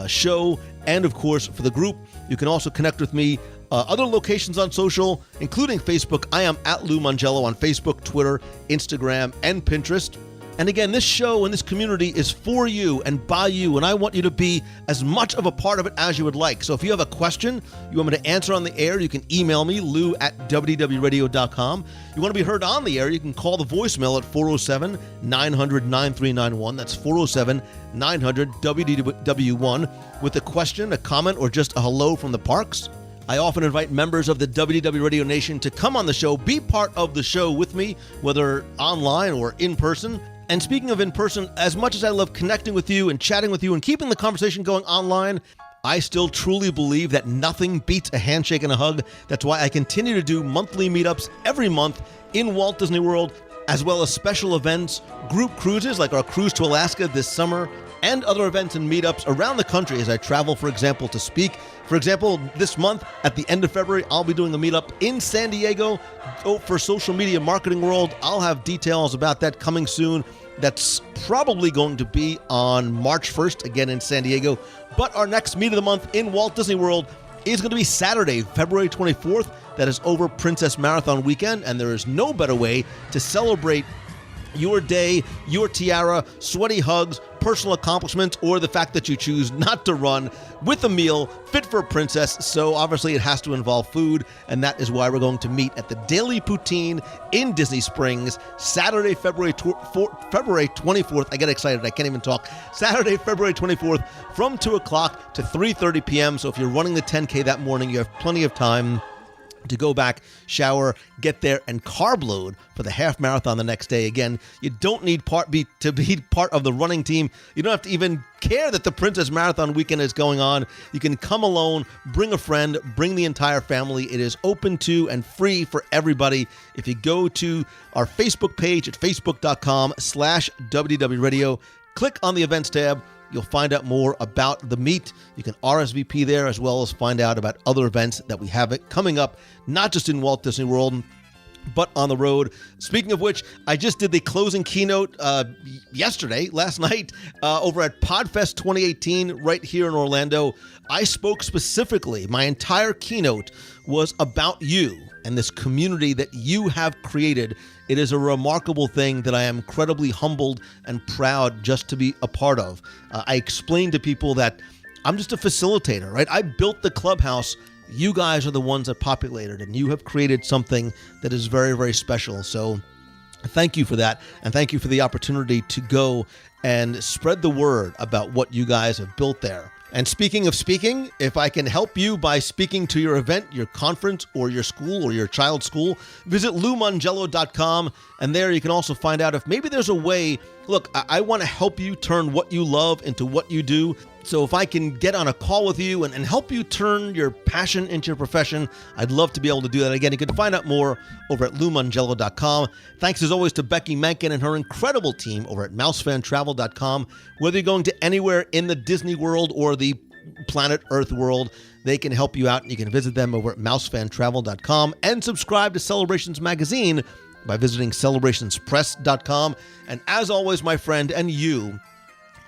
show. And of course, for the group, you can also connect with me other locations on social, including Facebook. I am at Lou Mangello on Facebook, Twitter, Instagram, and Pinterest. And again, this show and this community is for you and by you, and I want you to be as much of a part of it as you would like. So if you have a question you want me to answer on the air, you can email me, lou@wdwradio.com. You want to be heard on the air, you can call the voicemail at 407-900-9391. That's 407-900-WDW1 with a question, a comment, or just a hello from the parks. I often invite members of the WDW Radio Nation to come on the show, be part of the show with me, whether online or in person. And speaking of in person, as much as I love connecting with you and chatting with you and keeping the conversation going online, I still truly believe that nothing beats a handshake and a hug. That's why I continue to do monthly meetups every month in Walt Disney World, as well as special events, group cruises like our cruise to Alaska this summer, and other events and meetups around the country as I travel, for example, to speak. For example, this month, at the end of February, I'll be doing a meetup in San Diego for Social Media Marketing World. I'll have details about that coming soon. That's probably going to be on March 1st, again in San Diego. But our next meet of the month in Walt Disney World is going to be Saturday, February 24th. That is over Princess Marathon weekend, and there is no better way to celebrate your day, your tiara, sweaty hugs, personal accomplishments, or the fact that you choose not to run with a meal fit for a princess. So obviously it has to involve food, and that is why we're going to meet at the Daily Poutine in Disney Springs, Saturday, February 24th. I get excited. I can't even talk. Saturday, February 24th from 2 o'clock to 3:30 p.m. So if you're running the 10K that morning, you have plenty of time to go back, shower, get there, and carb load for the half marathon the next day. Again, you don't need to be part of the running team. You don't have to even care that the Princess Marathon weekend is going on. You can come alone, bring a friend, bring the entire family. It is open to and free for everybody. If you go to our Facebook page at facebook.com/WDW Radio, click on the events tab. You'll find out more about the meet. You can RSVP there, as well as find out about other events that we have coming up, not just in Walt Disney World, but on the road. Speaking of which, I just did the closing keynote last night, over at PodFest 2018 right here in Orlando. I spoke specifically, my entire keynote was about you and this community that you have created. It is a remarkable thing that I am incredibly humbled and proud just to be a part of. I explained to people that I'm just a facilitator, right? I built the clubhouse. You guys are the ones that populated, and you have created something that is very, very special. So thank you for that, and thank you for the opportunity to go and spread the word about what you guys have built there. And speaking of speaking, if I can help you by speaking to your event, your conference, or your school, or your child's school, visit LouMongello.com, and there you can also find out if maybe there's a way. Look, I want to help you turn what you love into what you do. So if I can get on a call with you and help you turn your passion into your profession, I'd love to be able to do that. Again, you can find out more over at LouMongello.com. Thanks as always to Becky Menken and her incredible team over at MouseFanTravel.com. Whether you're going to anywhere in the Disney world or the planet Earth world, they can help you out, and you can visit them over at MouseFanTravel.com and subscribe to Celebrations Magazine by visiting CelebrationsPress.com. And as always, my friend, and you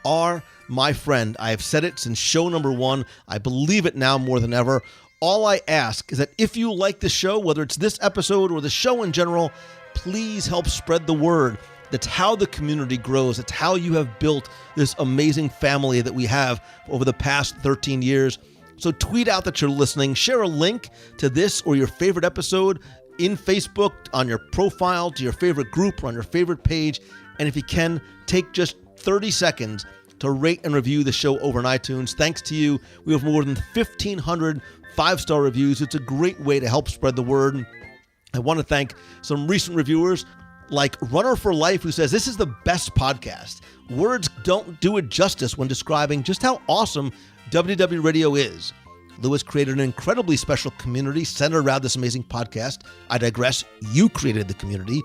are my friend. I have said it since show number 1. I believe it now more than ever. All I ask is that if you like the show, whether it's this episode or the show in general, please help spread the word. That's how the community grows. It's how you have built this amazing family that we have over the past 13 years. So tweet out that you're listening. Share a link to this or your favorite episode in Facebook, on your profile, to your favorite group, or on your favorite page. And if you can, take just 30 seconds to rate and review the show over on iTunes. Thanks to you, we have more than 1,500 5-star reviews. It's a great way to help spread the word. I want to thank some recent reviewers like Runner for Life, who says, this is the best podcast. Words don't do it justice when describing just how awesome WDW Radio is. Lewis created an incredibly special community centered around this amazing podcast. I digress. You created the community.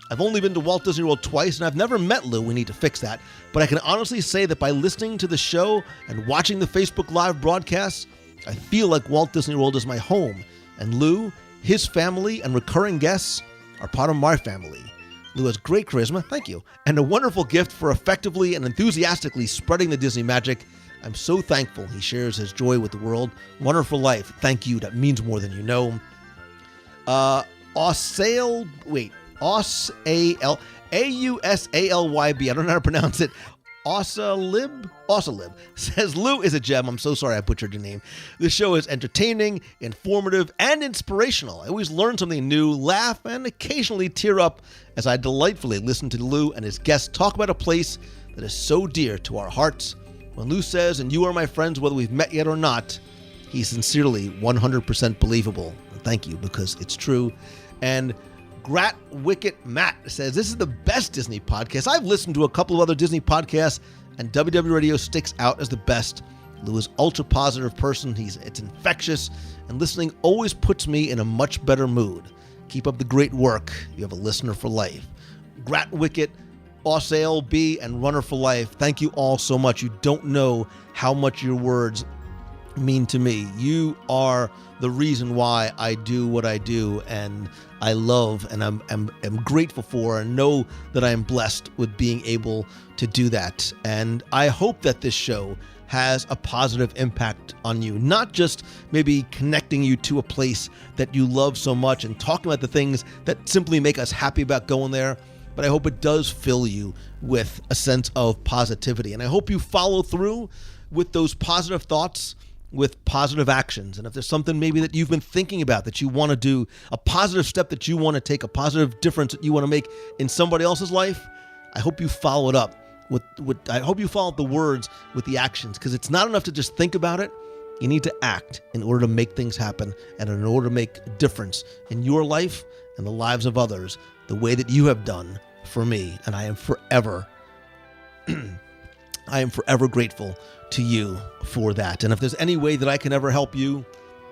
I've only been to Walt Disney World twice, and I've never met Lou. We need to fix that. But I can honestly say that by listening to the show and watching the Facebook Live broadcasts, I feel like Walt Disney World is my home. And Lou, his family, and recurring guests are part of my family. Lou has great charisma, thank you, and a wonderful gift for effectively and enthusiastically spreading the Disney magic. I'm so thankful he shares his joy with the world. Wonderful life. Thank you. That means more than you know. Ausalib, A-U-S-A-L-Y-B. I don't know how to pronounce it. Ausalib says, Lou is a gem. I'm so sorry I butchered your name. The show is entertaining, informative, and inspirational. I always learn something new, laugh, and occasionally tear up as I delightfully listen to Lou and his guests talk about a place that is so dear to our hearts. When Lou says, and you are my friends whether we've met yet or not, he's sincerely 100% believable. And thank you, because it's true. And Grat Wicket Matt says, this is the best Disney podcast. I've listened to a couple of other Disney podcasts, and WW Radio sticks out as the best. Lou is ultra positive person. It's infectious, and listening always puts me in a much better mood. Keep up the great work. You have a listener for life. Grat Wicket, Boss ALB, and Runner for Life, thank you all so much. You don't know how much your words mean to me. You are the reason why I do what I do, and I love and I'm grateful for, and know that I am blessed with being able to do that. And I hope that this show has a positive impact on you, not just maybe connecting you to a place that you love so much and talking about the things that simply make us happy about going there, but I hope it does fill you with a sense of positivity. And I hope you follow through with those positive thoughts with positive actions. And if there's something maybe that you've been thinking about that you want to do, a positive step that you want to take, a positive difference that you want to make in somebody else's life, I hope you follow it up I hope you follow the words with the actions, because it's not enough to just think about it. You need to act in order to make things happen, and in order to make a difference in your life and the lives of others, the way that you have done for me. And I am forever grateful to you for that. And if there's any way that I can ever help you,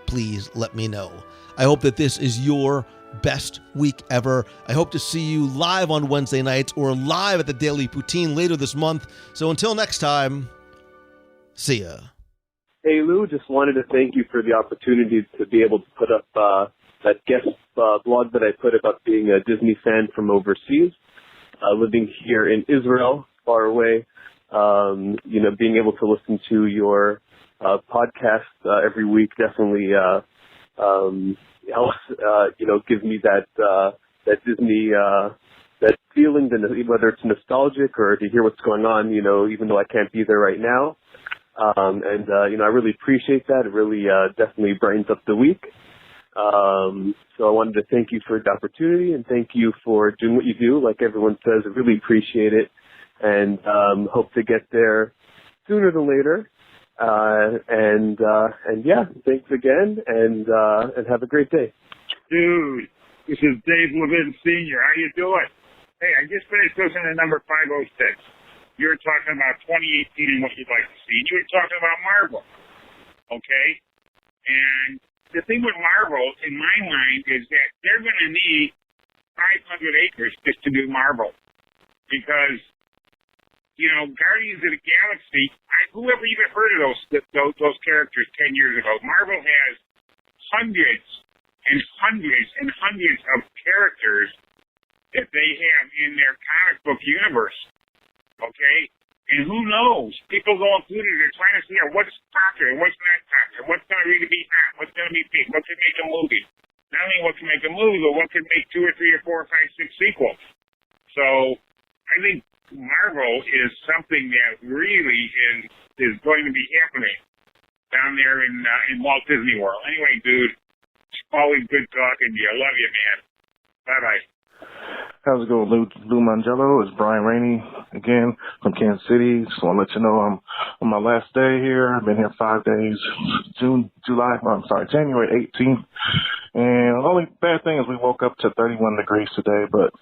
please let me know. I hope that this is your best week ever. I hope to see you live on Wednesday nights or live at the Daily Poutine later this month. So until next time, see ya. Hey, Lou, just wanted to thank you for the opportunity to be able to put up that guest blog that I put about being a Disney fan from overseas, living here in Israel, far away. Being able to listen to your podcast every week definitely helps, give me that Disney, that feeling, whether it's nostalgic or to hear what's going on, even though I can't be there right now. I really appreciate that. It really definitely brightens up the week. So I wanted to thank you for the opportunity, and thank you for doing what you do. Like everyone says, I really appreciate it, and hope to get there sooner than later. Thanks again, and have a great day. Dude, this is Dave Levin Sr. How you doing? Hey, I just finished listening to number 506. You were talking about 2018 and what you'd like to see. You were talking about Marvel, okay? And the thing with Marvel, in my mind, is that they're going to need 500 acres just to do Marvel. Because, Guardians of the Galaxy, whoever even heard of those characters 10 years ago? Marvel has hundreds and hundreds and hundreds of characters that they have in their comic book universe. Okay? And who knows? People going through it, they're trying to figure out what's popular, what's not popular, what's going to really be hot, what's going to be big, what could make a movie. Not only what can make a movie, but what could make 2 or 3 or 4 or 5, 6 sequels. So I think Marvel is something that really is going to be happening down there in Walt Disney World. Anyway, dude, it's always good talking to you. I love you, man. Bye-bye. How's it going, Lou Mangello? It's Brian Rainey again from Kansas City. Just want to let you know I'm on my last day here. I've been here 5 days, January 18th. And the only bad thing is we woke up to 31 degrees today, but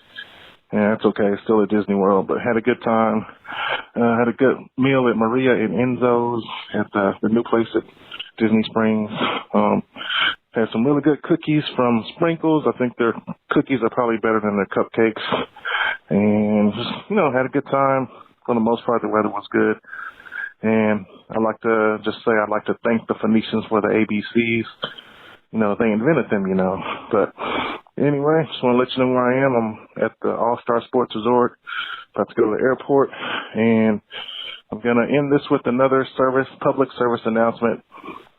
yeah, it's okay. It's still at Disney World, but had a good time. Had a good meal at Maria and Enzo's at the new place at Disney Springs. Had some really good cookies from Sprinkles. I think their cookies are probably better than their cupcakes. And just, had a good time. For the most part, the weather was good. And I'd like to thank the Phoenicians for the ABCs. They invented them, But anyway, just want to let you know where I am. I'm at the All-Star Sports Resort. About to go to the airport. And I'm going to end this with another public service announcement.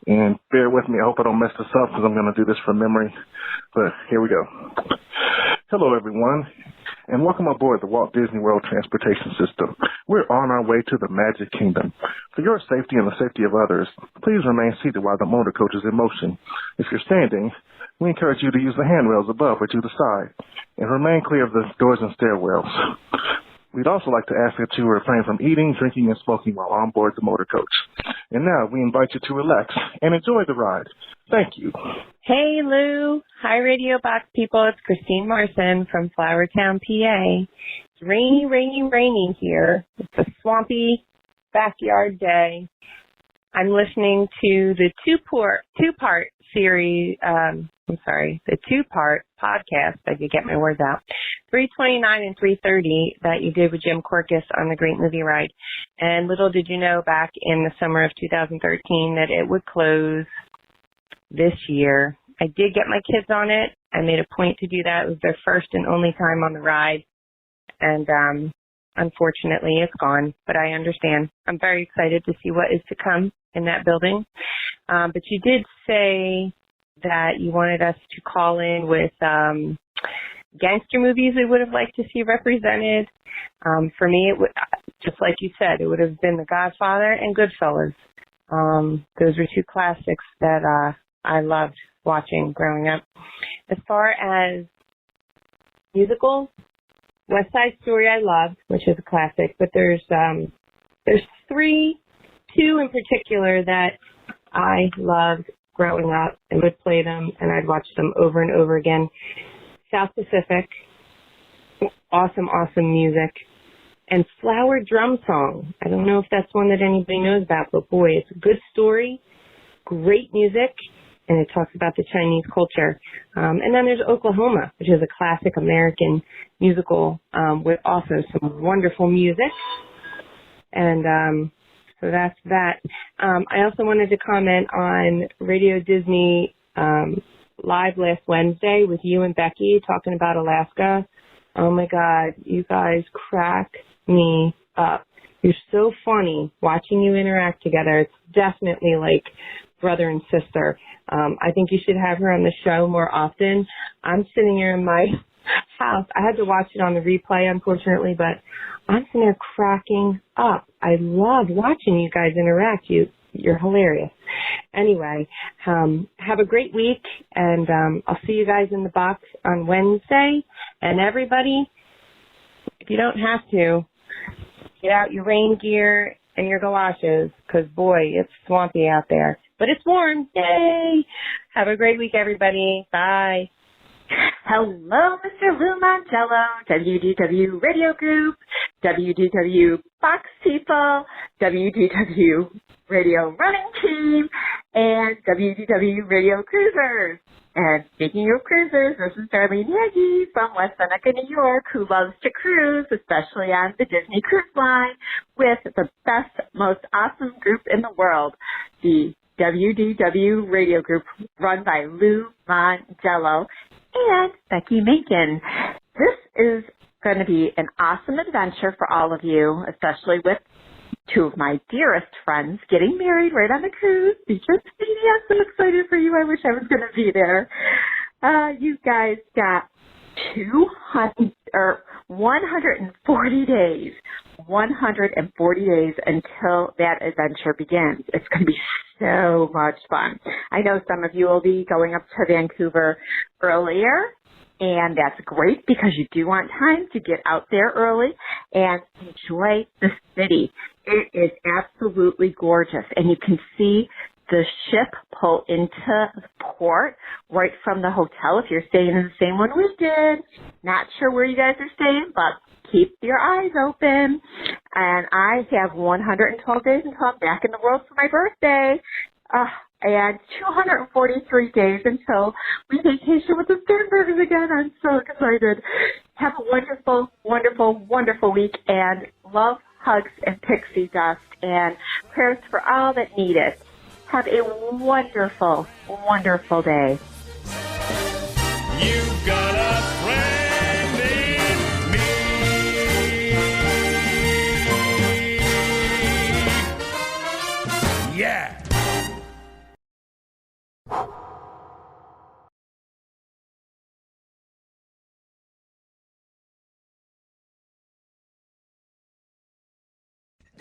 And bear with me. I hope I don't mess this up because I'm going to do this from memory. But here we go. Hello, everyone, and welcome aboard the Walt Disney World Transportation System. We're on our way to the Magic Kingdom. For your safety and the safety of others, please remain seated while the motor coach is in motion. If you're standing, we encourage you to use the handrails above or to the side, and remain clear of the doors and stairwells. We'd also like to ask that you refrain from eating, drinking, and smoking while on board the motor coach. And now we invite you to relax and enjoy the ride. Thank you. Hey, Lou. Hi, Radio Box people. It's Christine Marson from Flowertown, PA. It's rainy here. It's a swampy backyard day. I'm listening to the two-part series. The two-part podcast. I could get my words out. 329 and 330 that you did with Jim Corcus on the Great Movie Ride. And little did you know, back in the summer of 2013, that it would close this year. I did get my kids on it. I made a point to do that. It was their first and only time on the ride. And unfortunately, it's gone. But I understand. I'm very excited to see what is to come in that building. But you did say that you wanted us to call in with gangster movies we would have liked to see represented. For me, it would, just like you said, it would have been The Godfather and Goodfellas. Those were two classics that I loved watching growing up. As far as musicals, West Side Story I loved, which is a classic, but there's two in particular that I loved growing up and would play them, and I'd watch them over and over again. South Pacific, awesome music, and Flower Drum Song. I don't know if that's one that anybody knows about, but boy, it's a good story, great music, and it talks about the Chinese culture. And then there's Oklahoma, which is a classic American musical with also some wonderful music. And so that's that. I also wanted to comment on Radio Disney live last Wednesday with you and Becky talking about Alaska. Oh my God, you guys crack me up. You're so funny watching you interact together. It's definitely like brother and sister. I think you should have her on the show more often. I'm sitting here in my house. I had to watch it on the replay, unfortunately, but I'm sitting there cracking up. I love watching you guys interact. You're hilarious. Anyway, have a great week, and I'll see you guys in the box on Wednesday. And everybody, if you don't have to, get out your rain gear and your galoshes, because, boy, it's swampy out there. But it's warm. Yay! Have a great week, everybody. Bye. Hello, Mr. Lou Mongello, WDW Radio Group, WDW Box People, WDW Radio Running Team, and WDW Radio Cruisers. And speaking of cruisers, this is Darlene Yagi from West Seneca, New York, who loves to cruise, especially on the Disney Cruise Line, with the best, most awesome group in the world, the WDW Radio Group, run by Lou Mongello and Becky Macon. This is going to be an awesome adventure for all of you, especially with two of my dearest friends getting married right on the cruise. Because I'm so excited for you. I wish I was going to be there. You guys got 140 days. 140 days until that adventure begins. It's going to be so much fun. I know some of you will be going up to Vancouver earlier, and that's great because you do want time to get out there early and enjoy the city. It is absolutely gorgeous, and you can see the ship pull into the port right from the hotel if you're staying in the same one we did. Not sure where you guys are staying, but keep your eyes open. And I have 112 days until I'm back in the world for my birthday. And 243 days until we vacation with the Sternbergers again. I'm so excited. Have a wonderful, wonderful, wonderful week, and love, hugs, and pixie dust, and prayers for all that need it. Have a wonderful, wonderful day. You've got a friend in me. Yeah.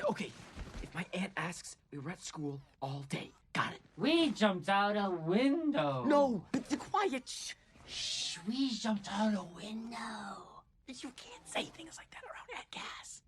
Okay, if my aunt asks, we were at school all day. Got it. We jumped out a window. No, but the quiet. Shh, we jumped out a window. You can't say things like that around Aunt Cass.